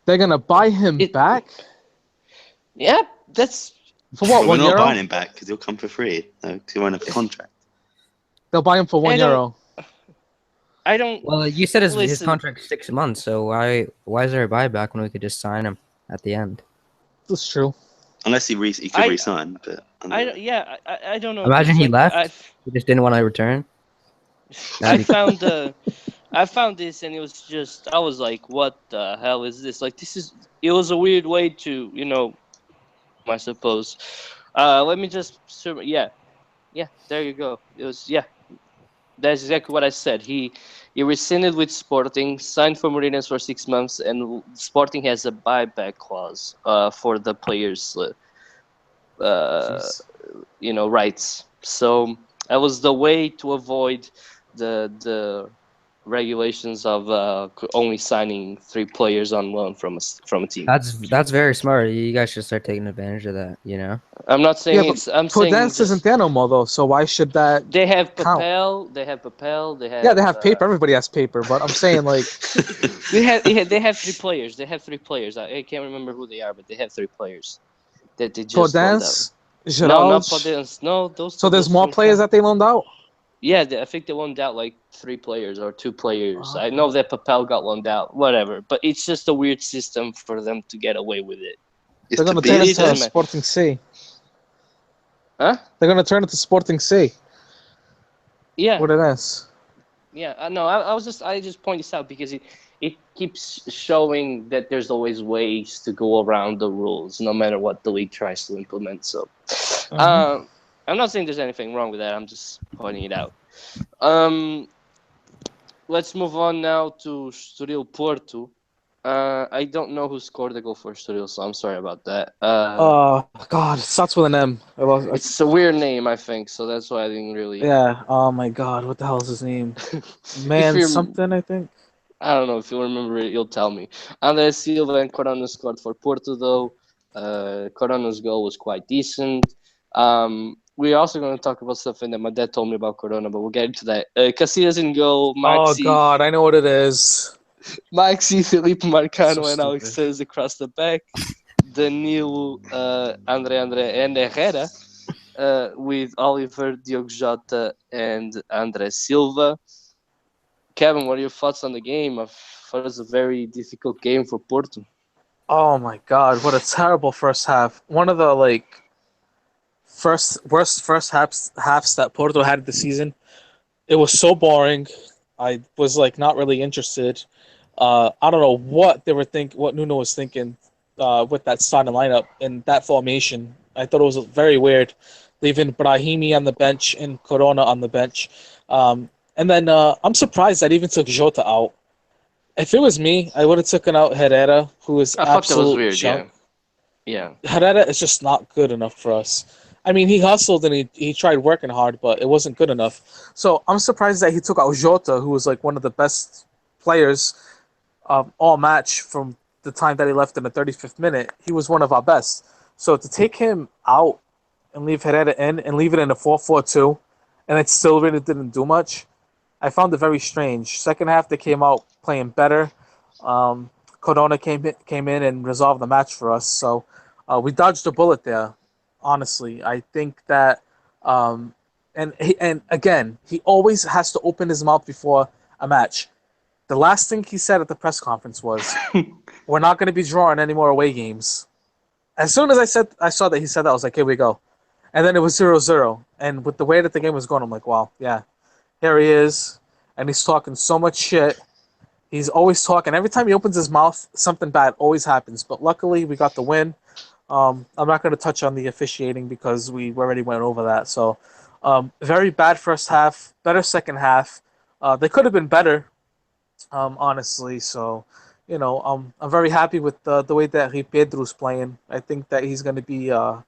They're gonna buy him back. Yeah, that's for what? We're €1? not buying him back because he'll come for free. No, because he won't have a contract. They'll buy him for €1. I don't. Well, you said his contract's 6 months, so why is there a buyback when we could just sign him at the end? That's true. Unless he could resign, but I don't know. Imagine he left. He just didn't want to return. I found this, and it was just, I was like, what the hell is this? Like, it was a weird way to, I suppose. Let me just, there you go. It was, that's exactly what I said. He rescinded with Sporting, signed for Moreirense for 6 months, and Sporting has a buyback clause for the players, rights. So that was the way to avoid the regulations of only signing 3 players on loan from a team. That's very smart. You guys should start taking advantage of that. I'm not saying it's. I'm saying Portuguese isn't there no more though. So why should that? They have count? Papel. They have Papel. They have. Yeah, they have paper. Everybody has paper, but I'm saying like they have 3 players. They have 3 players. I can't remember who they are, but they have 3 players that they just loaned out. No, not Portuguese. No, those. So there's more players that they loaned out. Yeah, I think they loaned out like 3 players or 2 players. I know that Papel got loaned out, whatever. But it's just a weird system for them to get away with it. They're going to turn it to Sporting C. Huh? They're going to turn it to Sporting C. Yeah. What it is. Yeah, no, I just point this out because it keeps showing that there's always ways to go around the rules, no matter what the league tries to implement. So, I'm not saying there's anything wrong with that. I'm just pointing it out. Let's move on now to Estoril Porto. I don't know who scored the goal for Estoril, so I'm sorry about that. God, it starts with an M. It's a weird name, I think, so that's why I didn't really. Yeah. Oh my God, what the hell is his name? Man, something I think. I don't know if you remember it. You'll tell me. André Silva and Corona scored for Porto, though. Corona's goal was quite decent. We're also going to talk about something that my dad told me about Corona, but we'll get into that. Casillas in goal. Maxi, God, I know what it is. Maxi, Felipe Marcano, and Alex Says across the back. Danilo, Andre, and Herrera with Oliver, Diogo Jota, and André Silva. Kevin, what are your thoughts on the game? I thought it was a very difficult game for Porto. Oh my God, what a terrible first half. One of the worst first halves that Porto had this season. It was so boring. I was not really interested. I don't know what they were what Nuno was thinking with that starting lineup and that formation. I thought it was very weird, leaving Brahimi on the bench and Corona on the bench. And then I'm surprised that even took Jota out. If it was me, I would have taken out Herrera, who is absolute junk. Yeah. Herrera is just not good enough for us. I mean, he hustled and he tried working hard, but it wasn't good enough. So I'm surprised that he took out Jota, who was one of the best players all match from the time that he left in the 35th minute. He was one of our best. So to take him out and leave Herrera in and leave it in a 4-4-2, and it still really didn't do much, I found it very strange. Second half, they came out playing better. Corona came in and resolved the match for us. So we dodged a bullet there. Honestly, I think that, and again, he always has to open his mouth before a match. The last thing he said at the press conference was, "We're not going to be drawing any more away games." As soon as I saw that he said that, I was like, "Here we go," and then it was 0-0. And with the way that the game was going, I'm like, "Wow, yeah, here he is," and he's talking so much shit. He's always talking. Every time he opens his mouth, something bad always happens. But luckily, we got the win. I'm not going to touch on the officiating because we already went over that. So, very bad first half, better second half. They could have been better, honestly. So, I'm very happy with the way that Pedro's playing. I think that he's going to be a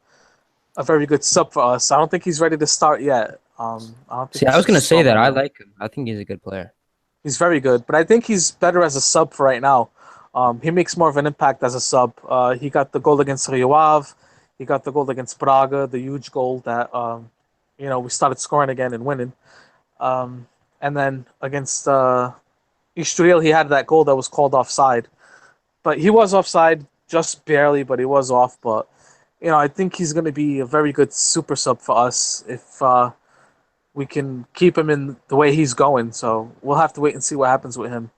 very good sub for us. I don't think he's ready to start yet. I was going to say that. I like him. I think he's a good player. He's very good, but I think he's better as a sub for right now. He makes more of an impact as a sub. He got the goal against Rio Ave. He got the goal against Braga, the huge goal that, we started scoring again and winning. And then against Estoril, he had that goal that was called offside. But he was offside just barely, but he was off. But, I think he's going to be a very good super sub for us if we can keep him in the way he's going. So we'll have to wait and see what happens with him.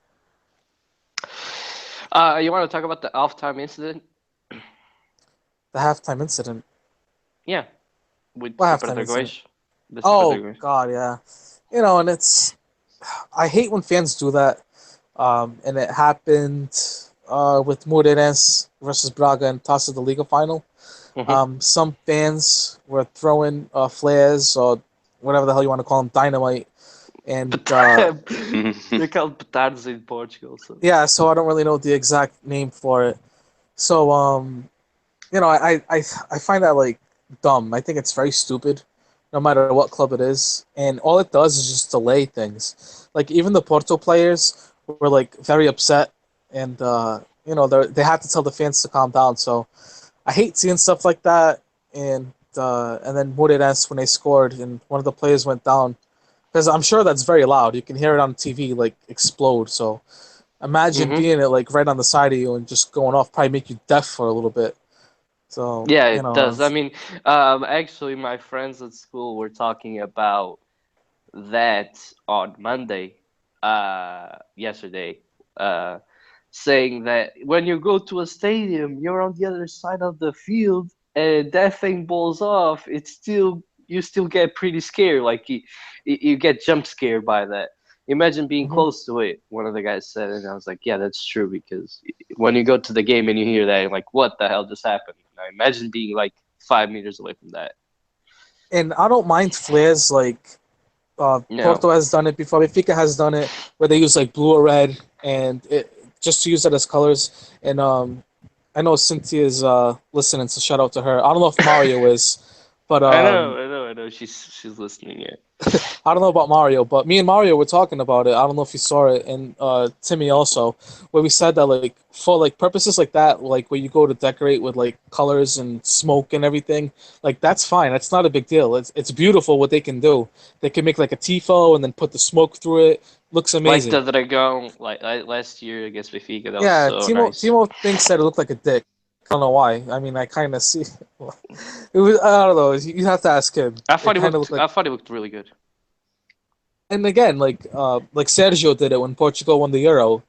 You want to talk about the halftime incident? The halftime incident. Yeah, with What Super halftime incident? Dragões. The Super Oh Dragões. God, yeah. And it's I hate when fans do that. And it happened with Moreirense versus Braga in Taça da Liga final. Mhm. Some fans were throwing flares or whatever the hell you want to call them, dynamite, and They're called petards in Portugal. So. yeah. So I don't really know the exact name for it. So I find that like dumb. I think it's very stupid, no matter what club it is, and all it does is just delay things. Like even the Porto players were like very upset, and they had to tell the fans to calm down. So I hate seeing stuff like that, and then Moreirense when they scored and one of the players went down because I'm sure that's very loud. You can hear it on TV like explode. So imagine Mhm. being it like right on the side of you and just going off, probably make you deaf for a little bit. So Yeah, it does. I mean, actually, my friends at school were talking about that on Monday, yesterday, uh, saying that when you go to a stadium, you're on the other side of the field, and that thing balls off. It's still you still get pretty scared, like you get jump scared by that. Imagine being mhm. close to it. One of the guys said, and I was like, yeah, that's true because when you go to the game and you hear that, you're like, what the hell just happened? Now imagine being like 5 meters away from that. And I don't mind flares like No. Porto has done it before. Benfica has done it where they use like blue or red and it just to use it as colors. And I know Cynthia's listening, so shout out to her. I don't know if Mario is, but I know. She's listening. Yeah. I don't know about Mario, but me and Mario were talking about it. I don't know if you saw it, and Timmy also, where we said that like for like purposes like that, like where you go to decorate with like colors and smoke and everything, like that's fine. That's not a big deal. It's beautiful what they can do. They can make like a tifo and then put the smoke through it. Looks Like amazing. the Dragão, like last year against Benfica, that was Yeah, so Timo nice. Timo thinks that it looked like a dick. I don't know why. I mean, I kind of see. It was. I don't know. You have to ask him. It kind of looked like. I thought it looked really good. And again, like Sergio did it when Portugal won the Euro.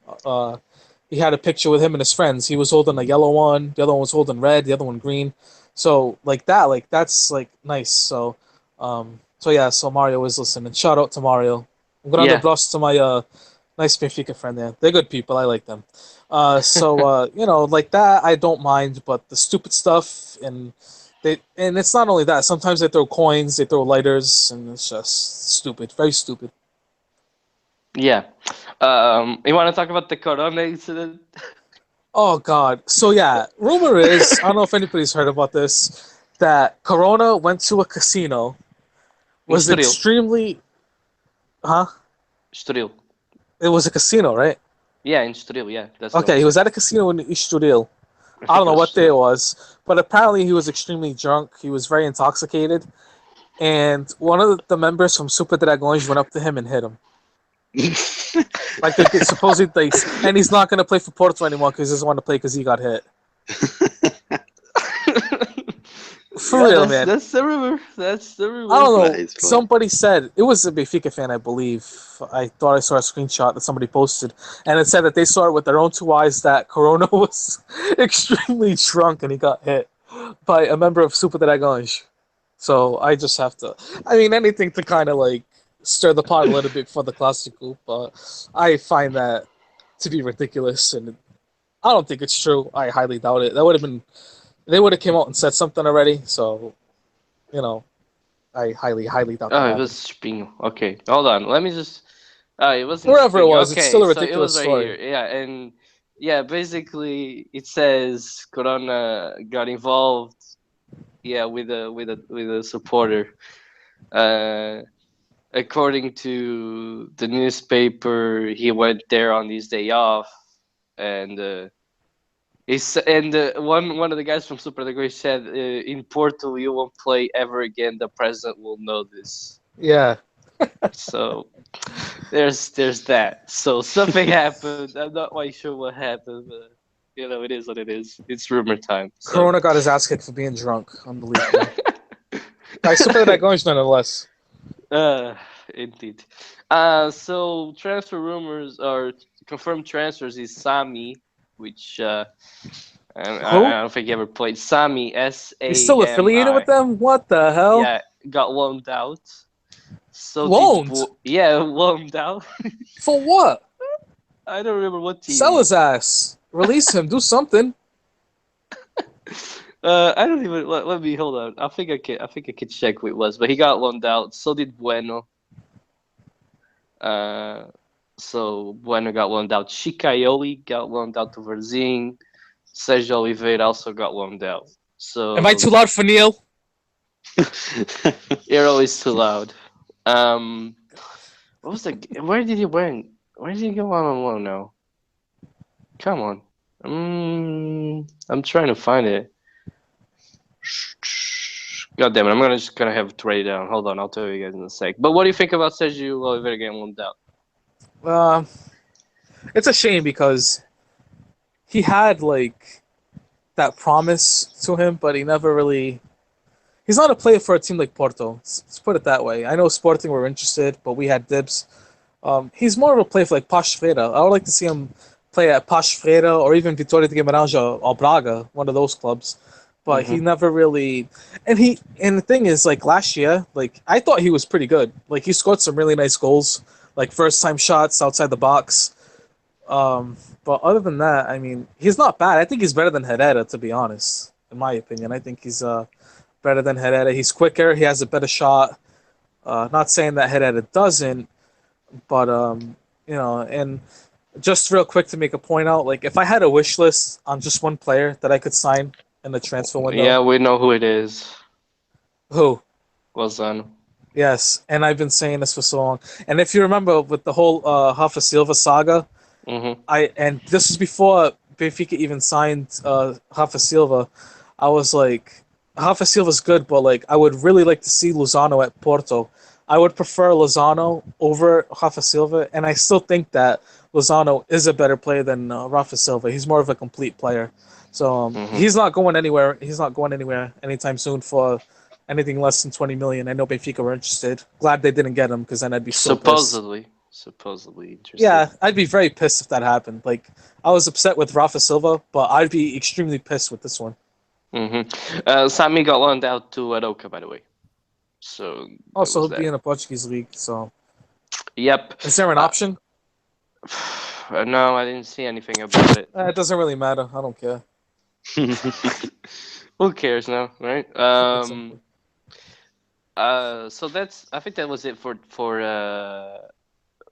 He had a picture with him and his friends. He was holding a yellow one, the other one was holding red, the other one green. So like that's like nice. So yeah. So Mario was listening. Shout out to Mario. I'm gonna Yeah. bros to my nice Benfica friend there. They're good people. I like them. Like that I don't mind, but the stupid stuff and it's not only that. Sometimes they throw coins, they throw lighters, and it's just stupid. Very stupid. Yeah. You want to talk about the Corona incident? Oh God. So yeah, rumor is I don't know if anybody's heard about this that Corona went to a casino, In was Estoril. extremely, huh? Estoril. It was a casino, right? Yeah, in Estoril. Yeah, that's what I'm Okay, he was saying. at a casino in Estoril. I I don't think it know was what day it Estoril. was, but apparently he was extremely drunk. He was very intoxicated, and one of the members from Super Dragões went up to him and hit him. Like they supposedly, and he's not going to play for Porto anymore because he doesn't want to play because he got hit. For Yeah, real, man. that's the rumor. That's the I rumor. don't That know. is funny. Somebody said it was a Benfica fan, I believe. I thought I saw a screenshot that somebody posted, and it said that they saw it with their own two eyes that Corona was extremely drunk and he got hit by a member of Super Dragões. So I just have to. I mean, anything to kind of like stir the pot a little bit for the Classico, but I find that to be ridiculous, and I don't think it's true. I highly doubt it. That would have been. They would have came out and said something already. So you know, I highly, highly doubt Oh, that it happened. was Spingo. Okay, hold on. Let me just. Oh, it wasn't Wherever it Spingo. was, it's still Okay, a so it ridiculous was right story. here. Yeah, and yeah, basically it says Corona got involved. Yeah, with a supporter. Uh, According to the newspaper, he went there on his day off, and one of the guys from Super the Great said, "In Porto, you won't play ever again. The president will know this." Yeah, So there's that. So something happened. I'm not quite sure what happened, but it is what it is. It's rumor time. So Corona got his ass kicked for being drunk. Unbelievable. I Super Dragões nonetheless. uh, indeed. So transfer rumors or confirmed transfers is Sami, which I don't think he ever played. Sami, S-A-M-I. He's still affiliated with them? What the hell? Yeah, got loaned out. So Loaned? loaned out. For what? I don't remember what team. Sell his ass. Release him. Do something. I don't even. Let me hold on. I think I can check who it was, but he got loaned out. So did Bueno. So Bueno got loaned out. Chicaioli got loaned out to Verzin. Sergio Oliveira also got loaned out. So am I too loud for Neil? You're always too loud. What was the? Where did he win? Where did he go on loan now? Come on. I'm trying to find it. God damn it! I'm just gonna have to write it down. Hold on, I'll tell you guys in a sec. But what do you think about Sergio Oliveira getting loaned out? It's a shame because he had like that promise to him, but he never really. He's not a player for a team like Porto. Let's put it that way. I know Sporting were interested, but we had dibs. He's more of a player for like Paços Ferreira. I would like to see him play at Paços Ferreira or even Vitória de Guimarães or Braga, one of those clubs. But he never really, and the thing is, like last year, like I thought he was pretty good. Like he scored some really nice goals, like first time shots outside the box. But other than that, I mean, he's not bad. I think he's better than Herrera, to be honest. In my opinion, I think he's better than Herrera. He's quicker. He has a better shot. Not saying that Herrera doesn't, but and just real quick to make a point out, like if I had a wish list on just one player that I could sign in the transfer window. Yeah, we know who it is. Who? Lozano. Yes, and I've been saying this for so long. And if you remember with the whole Rafa Silva saga, and this is before Benfica even signed Rafa Silva, I was like, Rafa Silva's good, but like I would really like to see Lozano at Porto. I would prefer Lozano over Rafa Silva, and I still think that Lozano is a better player than Rafa Silva. He's more of a complete player. So he's not going anywhere. He's not going anywhere anytime soon for anything less than 20 million. I know Benfica were interested. Glad they didn't get him because then I'd be so supposedly interested. Yeah, I'd be very pissed if that happened. Like I was upset with Rafa Silva, but I'd be extremely pissed with this one. Sami got loaned out to Aroca, by the way. So also he'll be in the Portuguese league. So yep. Is there an option? No, I didn't see anything about it. It doesn't really matter. I don't care. Who cares now, right? So I think that was it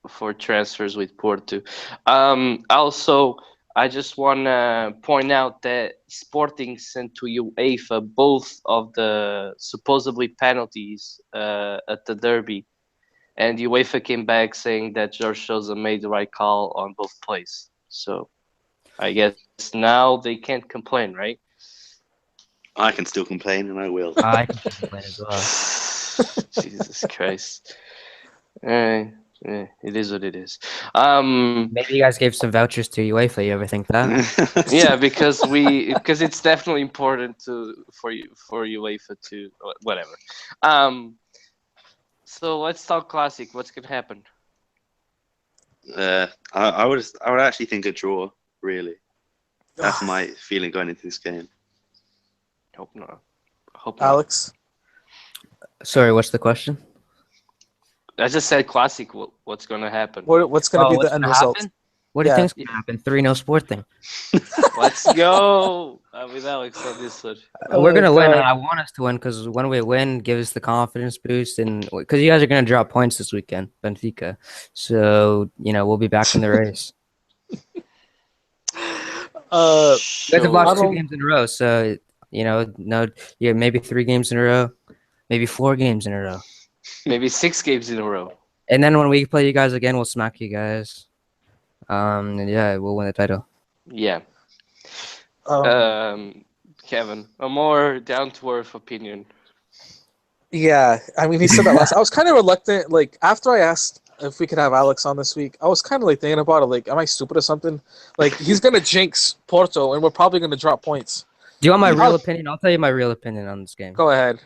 for transfers with Porto. Also, I just want to point out that Sporting sent to UEFA both of the supposedly penalties at the derby, and UEFA came back saying that Jorge Sousa made the right call on both plays. So I guess now they can't complain, right? I can still complain, and I will. I can complain as well. Jesus Christ. It is what it is. Maybe you guys gave some vouchers to UEFA. You ever think that? Yeah, because it's definitely important for UEFA to whatever. So let's talk classic. What's gonna happen? I would actually think a draw. Really, that's my feeling going into this game. Hope not. Alex. Sorry, what's the question? I just said classic. What's going to happen? What's going to be the end result? What do you think's going to happen? 3-0 Sporting. Let's go with Alex on this one. We're going to win, and I want us to win because when we win, gives us the confidence boost, and because you guys are going to drop points this weekend, Benfica. So, we'll be back in the race. You guys have lost 2 games in a row, so, maybe 3 games in a row, maybe 4 games in a row. Maybe 6 games in a row. And then when we play you guys again, we'll smack you guys. And yeah, we'll win the title. Yeah. Kevin, a more down-to-earth opinion. Yeah, I mean, he said that last. I was kind of reluctant. Like, after I asked if we could have Alex on this week, I was kind of like thinking about it. Like, am I stupid or something? Like, he's going to jinx Porto, and we're probably going to drop points. Do you want my real opinion? I'll tell you my real opinion on this game. Go ahead.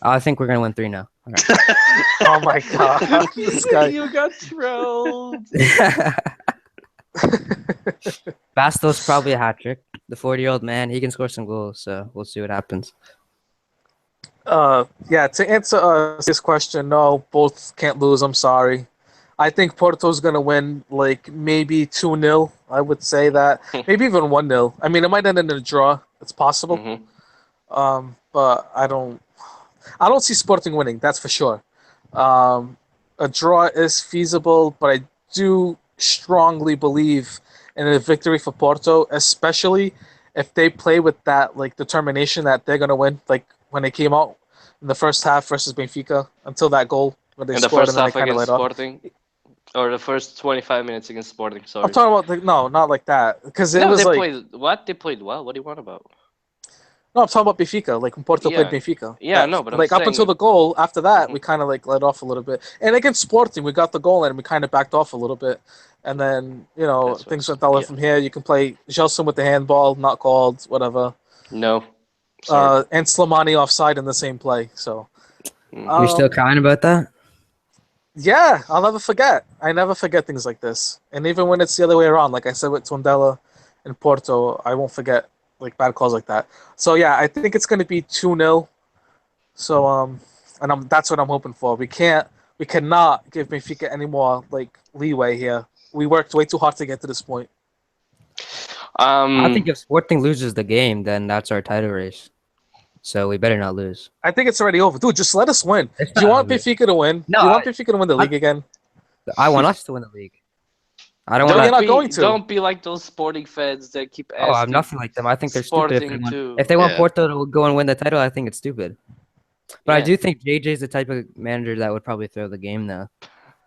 I think we're going to win 3-0. All right. Oh, my God. This guy. You got trolled. Bastos probably a hat trick. The 40-year-old man, he can score some goals. So we'll see what happens. Yeah. To answer this question, no, both can't lose. I'm sorry. I think Porto's gonna win like maybe 2-0. I would say that maybe even 1-0. I mean, it might end in a draw. It's possible. But I don't see Sporting winning. That's for sure. A draw is feasible, but I do strongly believe in a victory for Porto, especially if they play with that like determination that they're gonna win. Like when they came out in the first half versus Benfica until that goal where they In the scored first and then they half kind of against let off. Sporting, or the first 25 minutes against Sporting. Sorry. I'm talking about no, not like that because it No, was they like played what? They played well. What do you want about? no, I'm talking about Benfica. Like when Porto played Yeah. Benfica. Yeah, no, but I'm like up saying- until the goal. After that, Mhm. we kind of like let off a little bit. And against Sporting, we got the goal and we kind of backed off a little bit. And then That's what- things went down from here. You can play Gelson with the handball, not called, whatever. No. Sorry. And Slimani offside in the same play. So You're still crying about that? yeah, I'll never forget. I never forget things like this. And even when it's the other way around, like I said with Tondela and Porto, I won't forget like bad calls like that. So yeah, I think it's going to be 2-0. So that's what I'm hoping for. We cannot give Benfica any more like leeway here. We worked way too hard to get to this point. I think if Sporting loses the game, then that's our title race. So we better not lose. I think it's already over. Dude, just let us win. It's Do you not want over. Benfica to win? No, Do you want Benfica to win the league again? I want us to win the league. I don't No, want you're to. not going to. Don't be like those Sporting fans that keep asking. Oh, I'm nothing like them. I think they're stupid. Sporting too. If they want Yeah. Porto to go and win the title, I think it's stupid. But I Yeah. do think JJ is the type of manager that would probably throw the game though.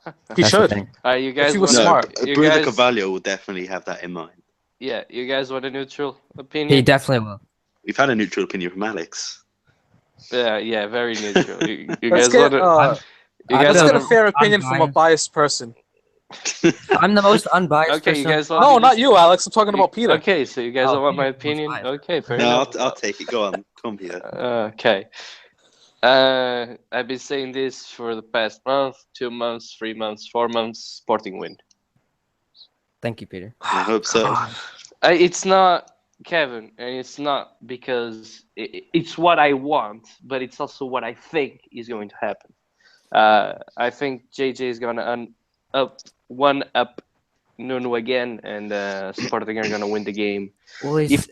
He That's the should. thing. You guys he was wanna- smart. you Bruno guys- Carvalho will definitely have that in mind. Yeah, you guys want a neutral opinion? He definitely will. We've had a neutral opinion from Alex. Yeah, very neutral. You Let's guys get want to? You I'm guys let's the get a want fair opinion from a unbiased. biased person. I'm the most unbiased Okay, you person. guys want? No, not you, Alex. I'm talking about Peter. Okay, so you guys Oh, don't want my Peter's the most opinion? biased. Okay, fair No, enough. I'll take it. Go on, Peter. Okay. I've been saying this for the past month, 2 months, 3 months, 4 months. Sporting win. Thank you, Peter. I hope so. God. It's not Kevin, and it's not because it's what I want, but it's also what I think is going to happen. I think JJ is gonna one up Nuno again, and Sporting are gonna win the game. Well, he's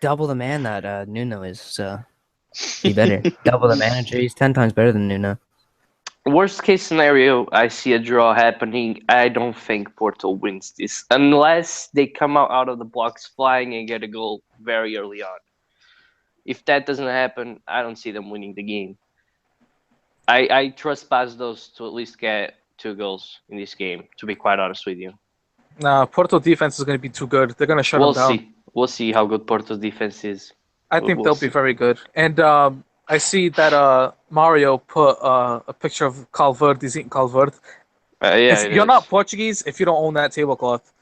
double the man that Nuno is, so he better. Double the manager. He's 10 times better than Nuno. Worst case scenario, I see a draw happening. I don't think Porto wins this unless they come out of the blocks flying and get a goal very early on. If that doesn't happen, I don't see them winning the game. I trust Pazdos to at least get 2 goals in this game, to be quite honest with you. Nah, Porto defense is going to be too good. They're going to shut We'll them down. see. We'll see how good Porto's defense is. I think We'll they'll see. be very good. And I see that Mario put a picture of Calvert. He's eating Calvert. Yeah, You're not Portuguese if you don't own that tablecloth,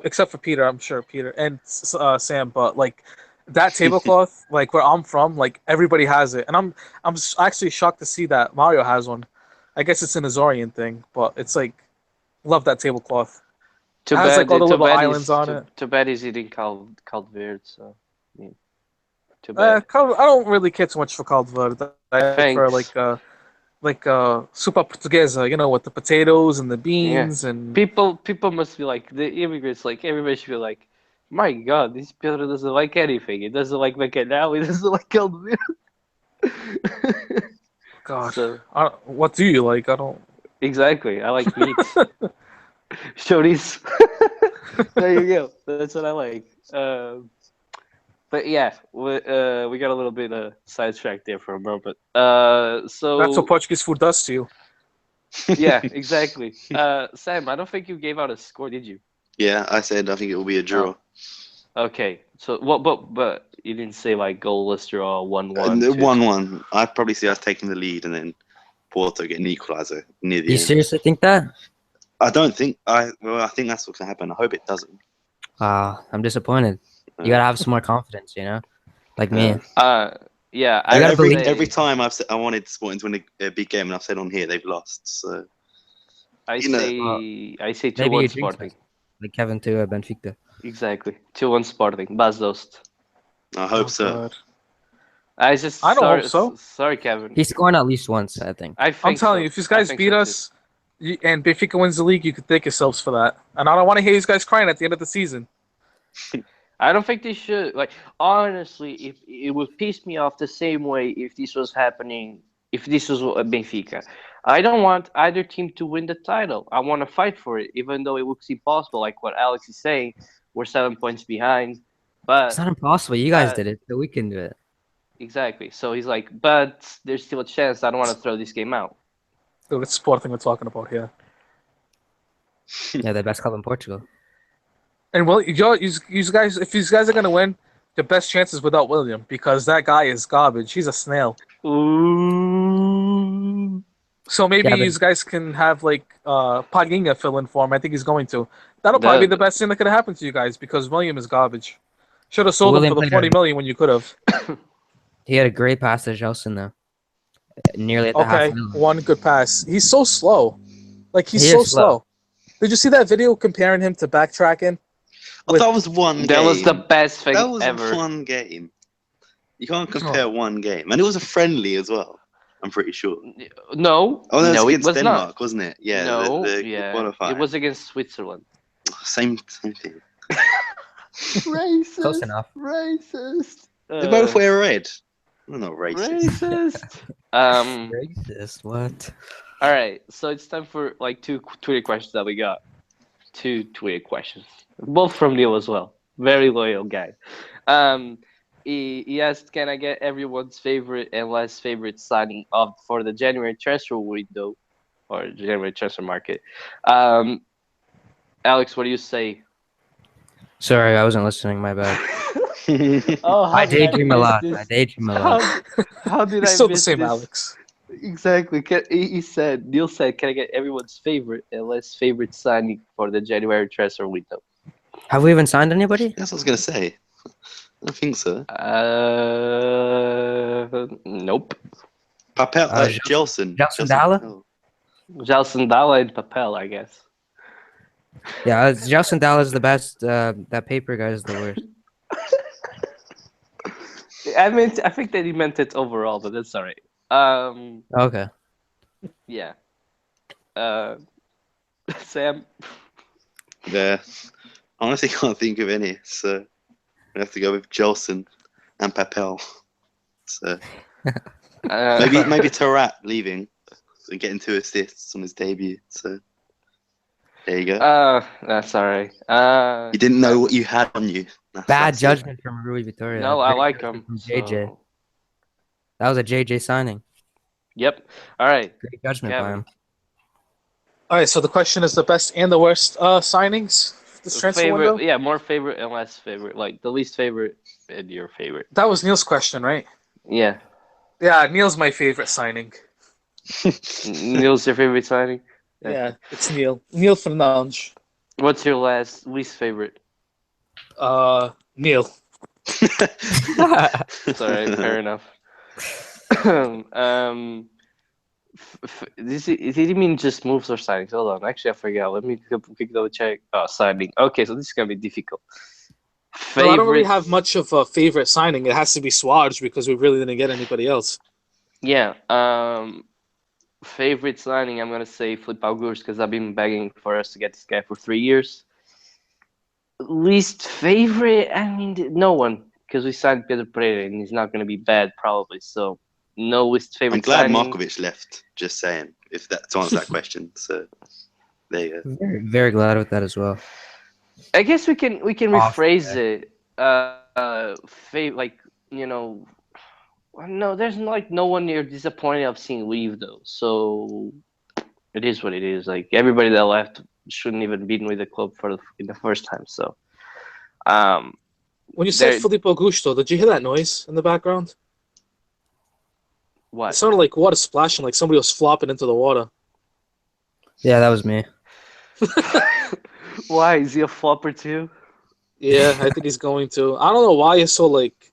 except for Peter. I'm sure Peter and Sam. But like that tablecloth, like where I'm from, like everybody has it, and I'm actually shocked to see that Mario has one. I guess it's an Azorian thing, but it's like love that tablecloth. Too It has, bad, like, all the too little bad islands on it. Too bad he's eating Calvert, so yeah. Too bad. I don't really care too much for Calvert. I prefer Thanks. like sopa portuguesa, you know, with the potatoes and the beans and People must be like, the immigrants, like everybody should be like, my God, this Pedro doesn't like anything. He doesn't like bacalhau. He doesn't like Calvert. God. So, What do you like? I don't. exactly. I like meat. Chorizo. There you go. That's what I like. But yeah, we got a little bit sidetracked there for a moment. So That's what Portuguese food does to you. yeah, exactly. Sam, I don't think you gave out a score, did you? Yeah, I said I think it will be a draw. Okay. So what? But you didn't say like goalless draw, 1-1. 1-1. I'd probably see us taking the lead and then Porto get an equaliser near the You end. seriously think that? I don't think. I think that's what's gonna happen. I hope it doesn't. I'm disappointed. You gotta have some more confidence, you know, like me. Yeah. I gotta believe- Every time I've said I wanted Sporting to win a big game, and I've said on here they've lost. So I you know, say maybe 2-1 you jinxed Sporting. us. like Kevin to Benfica. Exactly. 2-1 Sporting. Basdost. I hope so. God. I don't hope so. Sorry, Kevin. He's scoring at least once, I think. I think I'm telling so. you, if these I guys think beat so, us and Benfica wins the league, you could thank yourselves for that. And I don't want to hear these guys crying at the end of the season. I don't think they should. Like, honestly, if it would piss me off the same way if this was happening, if this was Benfica. I don't want either team to win the title. I want to fight for it, even though it looks impossible. Like what Alex is saying, we're 7 points behind. But It's not impossible. You guys did it, so we can do it. Exactly. So he's like, but there's still a chance. I don't want to throw this game out. Dude, it's Sporting we're talking about here. Yeah, the best club in Portugal. And well, you guys, if these guys are gonna win, the best chance is without William because that guy is garbage. He's a snail. Ooh. So maybe Yeah, but- these guys can have like Paginga fill in for him. I think he's going to. That'll probably be the best thing that could have happened to you guys because William is garbage. Should have sold him William for the played 40 million when you could have. He had a great pass to Gelson, though. Nearly at the half. Okay, one good pass. He's so slow. Like he's He so is slow. slow. Did you see that video comparing him to backtracking? Oh, that was one game. That was the best thing That was ever. one game. You can't compare one game. And it was a friendly as well, I'm pretty sure. No, Oh, that was no, it against was Denmark, not. wasn't it? Yeah, No, the yeah, qualifier. it was against Switzerland. Same thing. Racist. Close enough. Racist. They both wear red. I'm not racist. Racist. Racist, what? All right, so it's time for like 2 Twitter questions that we got. 2 Twitter questions, both from Neil as well. Very loyal guy. He asked, "Can I get everyone's favorite and last favorite signing for the January transfer window, or January transfer market?" Alex, what do you say? Sorry, I wasn't listening. My bad. Oh, I daydream a lot. I daydream a lot. How did He's I still the miss same, this? Alex. Exactly. Neil said, "Can I get everyone's favorite and less favorite signing for the January transfer window?" Have we even signed anybody? That's what I was going to say. I don't think so. Nope. Papel, Gelson Gelson. Dalla? Oh. Gelson Dalla and Papel, I guess. Yeah, Gelson Dalla is the best. That paper guy is the worst. I think that he meant it overall, but that's all right. Okay. Yeah. Sam. Yeah. I honestly can't think of any, so I have to go with Gelson and Papel. So maybe Tarat leaving and getting 2 assists on his debut. So there you go. That's all right. You didn't know what you had on you. Bad judgment from Rui Vitória. No, I Great like judgment him. from JJ. So... That was a JJ signing. Yep. All right. Great judgment by him. All right, so the question is the best and the worst signings this transfer window? Yeah, more favorite and less favorite. Like the least favorite and your favorite. That was Neil's question, right? Yeah. Yeah, Neil's my favorite signing. Neil's your favorite signing? Yeah, it's Neil. Neil Fernandes. What's your least favorite? Neil. It's all right. Fair enough. Did he mean just moves or signings? Hold on. Actually, I forgot. Let me quick double check. Oh, signing. Okay, so this is gonna be difficult. Well, I don't really have much of a favorite signing. It has to be Suarez because we really didn't get anybody else. Yeah. Favorite signing, I'm gonna say Felipe Augusto because I've been begging for us to get this guy for 3 years. Least favorite, I mean, no one, because we signed Pedro Pereira and he's not gonna be bad probably. So no least favorite. I'm glad signing. Markovic left. Just saying, if that to answer that question. So there you go. Very, very glad with that as well. I guess we can rephrase it. Like, you know, no, there's like no one you're disappointed of seeing leave though. So it is what it is. Like everybody that left shouldn't even been with the club in the first time. So when you said Felipe Augusto, did you hear that noise in the background? What? It sounded like water splashing, like somebody was flopping into the water. Yeah, that was me. Why? Is he a flopper too? Yeah, I think he's going to. I don't know why he's so like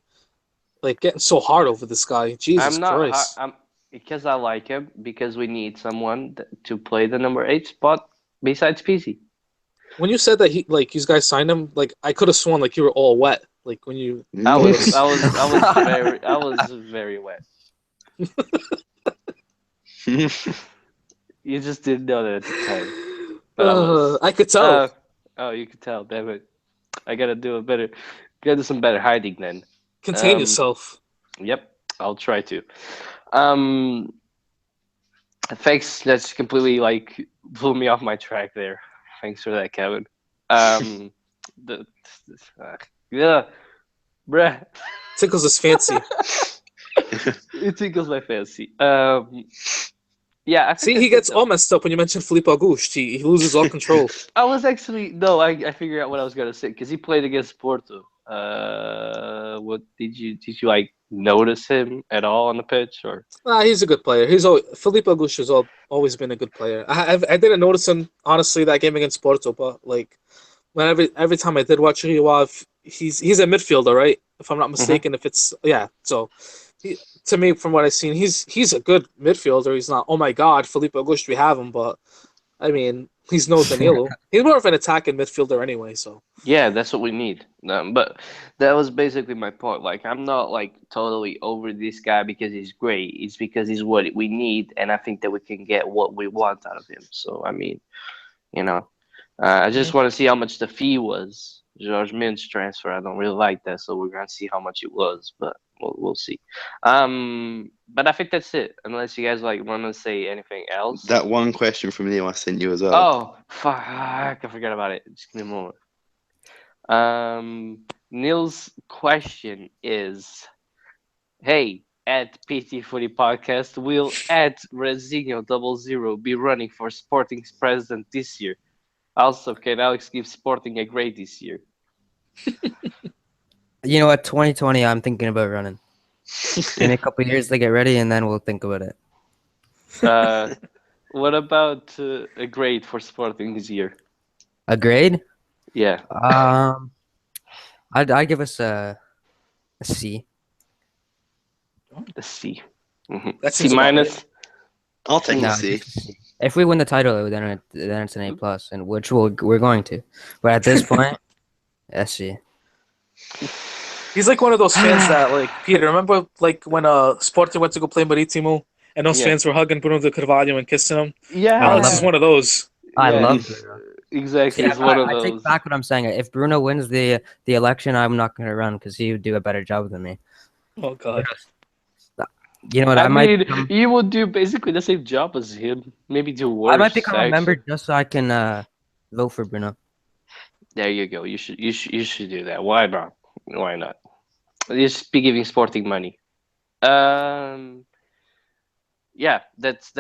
getting so hard over this guy. Jesus Christ. Because I like him, because we need someone to play the number 8 spot besides PC. when you said that these guys signed him, like I could have sworn like you were all wet. Like when you I was very wet. You just didn't know that at the time. But I could tell. Oh, you could tell. Damn it! I gotta do some better hiding then. Contain yourself. Yep, I'll try to. Thanks. That's completely blew me off my track there. Thanks for that, Kevin. Yeah, bruh. Tickles his fancy. It tickles my fancy. Yeah, I See, he gets all messed up when you mention Felipe Augusto. He loses all control. I figured out what I was gonna say because he played against Porto. What did you notice him at all on the pitch or? He's a good player. Felipe Augusto has always been a good player. I didn't notice him honestly that game against Porto, but every time I did watch Rio, he's a midfielder, right? If I'm not mistaken, So to me, from what I've seen, he's a good midfielder. He's not, oh my God, Felipe Augusto, we have him, but I mean, he's no Danilo. He's more of an attacking midfielder anyway. So yeah, that's what we need. But that was basically my point. I'm not totally over this guy because he's great. It's because he's what we need, and I think that we can get what we want out of him. So I mean, I just want to see how much the fee was. George Mint's transfer. I don't really like that, so we're gonna see how much it was, but we'll see. But I think that's it. Unless you guys want to say anything else. That one question from Neil I sent you as well. Oh fuck! I forgot about it. Just give me a moment. Neil's question is, "Hey, at PT Footy Podcast, will at Rezinho 00 be running for Sporting's president this year? Also, can Alex give Sporting a grade this year?" You know what? 2020, I'm thinking about running. In a couple of years to get ready, and then we'll think about it. What about a grade for Sporting this year? A grade? Yeah. I'd give us a C. A C. That's C minus. I'll take a C. If we win the title, then it's an A plus, and which we're going to. But at this point, a C. He's like one of those fans that Peter. Remember when Sporting went to go play Marítimo, and those fans were hugging Bruno de Carvalho and kissing him. Yeah, Alex is one of those. I love Bruno. Exactly. He's one of those. I take back what I'm saying. If Bruno wins the election, I'm not going to run because he would do a better job than me. Oh God. You know what? I mean, you would do basically the same job as him. Maybe do worse. I might become a member just so I can vote for Bruno. There you go. You should do that. Why not? Why not? You should be giving Sporting money. Yeah, that's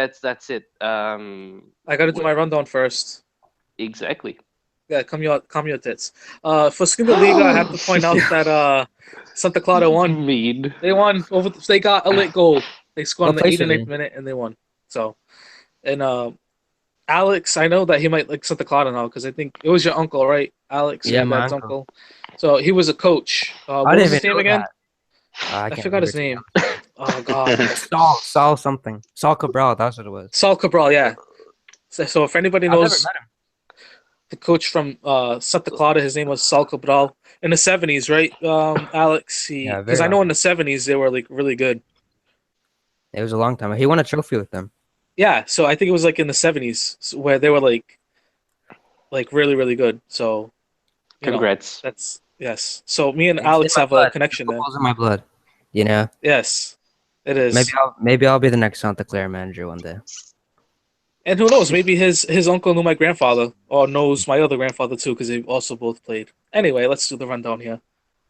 it. I got to do my rundown first. Exactly. Yeah, come your tits. For Segunda Liga, I have to point out that Santa Clara won. Mean. They won they got a late goal. They scored in the 88th minute and they won. So, and Alex, I know that he might like Santa Clara now because I think it was your uncle, right? Alex, yeah, my uncle. So he was a coach. What was his name again? I forgot his name. Oh God, Saul something. Saul Cabral. That's what it was. Saul Cabral, yeah. So if anybody knows, I've never met him. The coach from Santa Clara, his name was Saul Cabral in the 70s, right? Alex, because I know in the 70s they were really good. It was a long time. He won a trophy with them. Yeah, so I think it was in the 70s where they were really good. So congrats. That's yes. So me and Alex have a connection there. Football's in my blood, you know. Yes, it is. Maybe I'll be the next Santa Clara manager one day. And who knows? Maybe his uncle knew my grandfather, or knows my other grandfather too, because they also both played. Anyway, let's do the rundown here.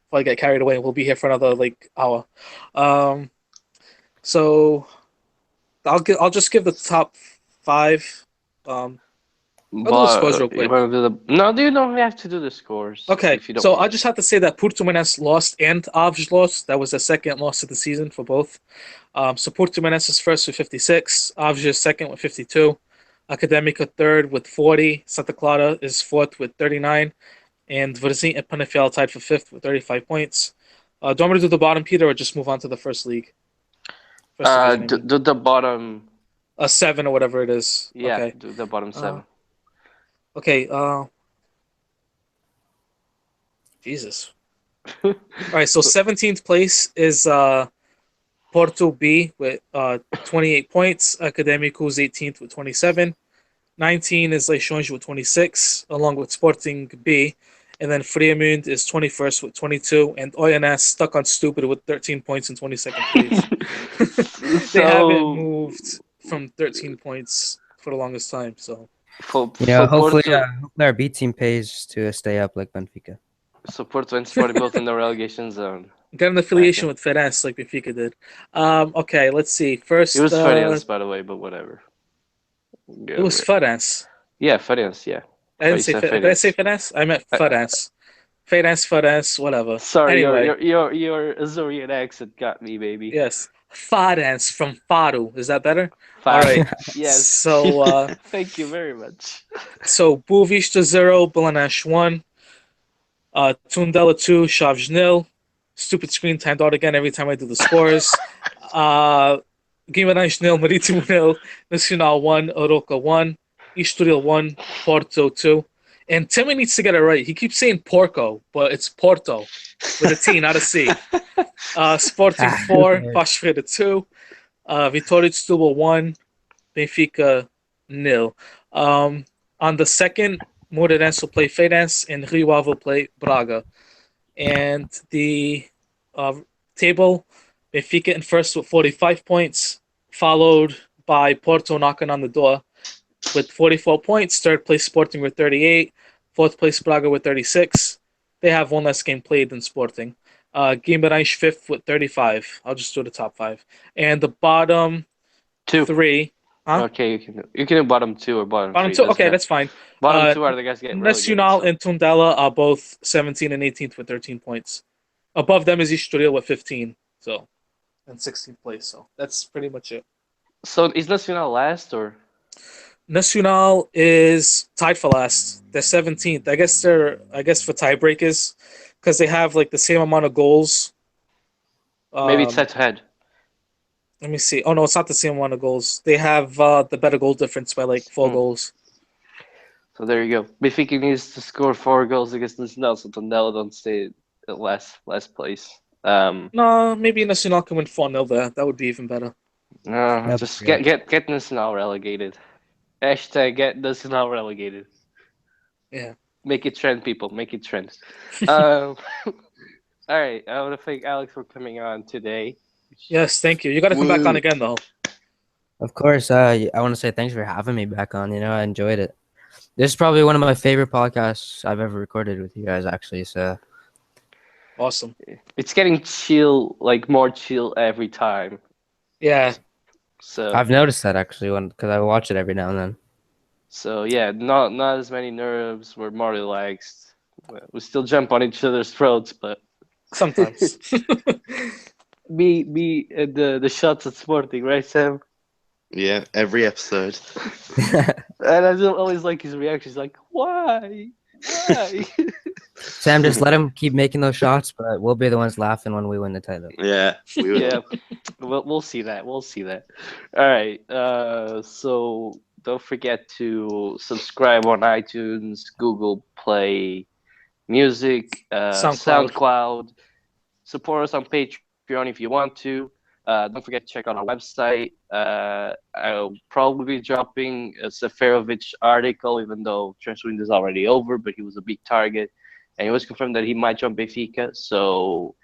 Before I get carried away, we'll be here for another hour. So I'll just give the top 5. I'll do the scores real quick. No, you don't have to do the scores. Okay, so I just have to say that Porto lost and Aves lost. That was the second loss of the season for both. So Porto is first with 56, Aves is second with 52, Académica third with 40, Santa Clara is fourth with 39, and Varzim and Penafiel tied for fifth with 35 points. Do you want me to do the bottom, Peter, or just move on to the first league? Do the bottom. 7 or whatever it is. Yeah, okay. do the bottom 7. Okay, Jesus. All right, so 17th place is Porto B with 28 points. Académicos 18th with 27. 19 is Leixões with 26, along with Sporting B. And then Friamund is 21st with 22. And ONS stuck on stupid with 13 points in 22nd place. They haven't moved from 13 points for the longest time. So, hopefully, Porto, our B team pays to stay up like Benfica. so Porto and Sporting both in the relegation zone. Got an affiliation with Ferenc like Benfica did. Okay, let's see. First, it was Ferenc, by the way, but whatever. It was Ferenc. Yeah, Ferenc. Yeah. I didn't say Ferenc. Did I say Ferenc? I meant Ferenc. Ferenc, whatever. Sorry, anyway, your Azorian accent got me, baby. Yes, Ferenc from Faro. Is that better? All right. Yes. So, thank you very much. So Boavista 0, Belenenses 1, Tundela 2, Chaves 0. Stupid screen timed out again every time I do the scores. Guimarães 0, Marítimo 0, Nacional 1, Aroca 1, Estoril 1, Porto 2. And Timmy needs to get it right. He keeps saying Porco, but it's Porto with a T, not a C. Sporting 4, Paços Ferreira 2, Vitória de Setúbal 1, Benfica 0. On the second, Moreirense will play Feirense and Rio Ave will play Braga. And the table, Benfica in first with 45 points, followed by Porto knocking on the door with 44 points. Third place Sporting with 38. Fourth place Braga with 36. They have one less game played than Sporting. Guimarães fifth with 35. I'll just do the top 5. And the bottom 3. Huh? Okay, you can do bottom 2 or bottom 3. 2. Okay, that's fine. Bottom 2 are the guys getting relegated. Nacional and Tundela are both 17 and 18th with 13 points. Above them is Estoril with 15. So, and 16th place. So that's pretty much it. So is Nacional last or? Nacional is tied for last. They're 17th. I guess for tiebreakers because they have like the same amount of goals. Maybe it's head to head. Let me see. Oh no, it's not the same amount of goals. They have the better goal difference by like 4 goals. So there you go. Benfica needs to score 4 goals against Nacional, so Tondela don't stay at last place. No, maybe Nacional can win 4-0 there. That would be even better. No, just get Nacional relegated. Hashtag get Nacional relegated. Yeah. Make it trend, people. Make it trend. All right. I want to thank Alex for coming on today. Yes, thank you. You got to come back on again, though. Of course. I want to say thanks for having me back on. I enjoyed it. This is probably one of my favorite podcasts I've ever recorded with you guys, actually. So awesome. It's getting chill, like more chill every time. Yeah. So I've noticed that actually because I watch it every now and then. So yeah, not as many nerves. We're more relaxed. We still jump on each other's throats, but sometimes. me the shots at Sporting, right, Sam? Yeah, every episode. And I always like his reaction. He's like, "Why? Why?" Sam, just let him keep making those shots, but we'll be the ones laughing when we win the title. Yeah, we will. Yeah, we'll see that. We'll see that. All right. So don't forget to subscribe on iTunes, Google Play Music, SoundCloud. Support us on Patreon if you want to. Don't forget to check out our website. I'll probably be dropping a Seferovic article, even though transfer window is already over, but he was a big target. And it was confirmed that he might jump Benfica. So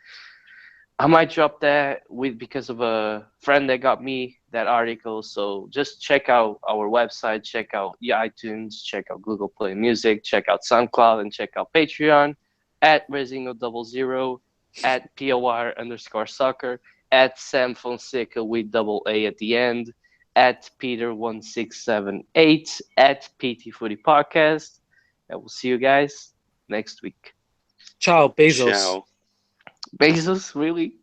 I might drop that because of a friend that got me that article. So just check out our website, check out iTunes, check out Google Play Music, check out SoundCloud, and check out Patreon at Resingo00, at POR_soccer, at Sam Fonseca with double A at the end, at Peter1678, at PT Footy Podcast. And we'll see you guys next week. Ciao, Bezos. Ciao. Bezos, really?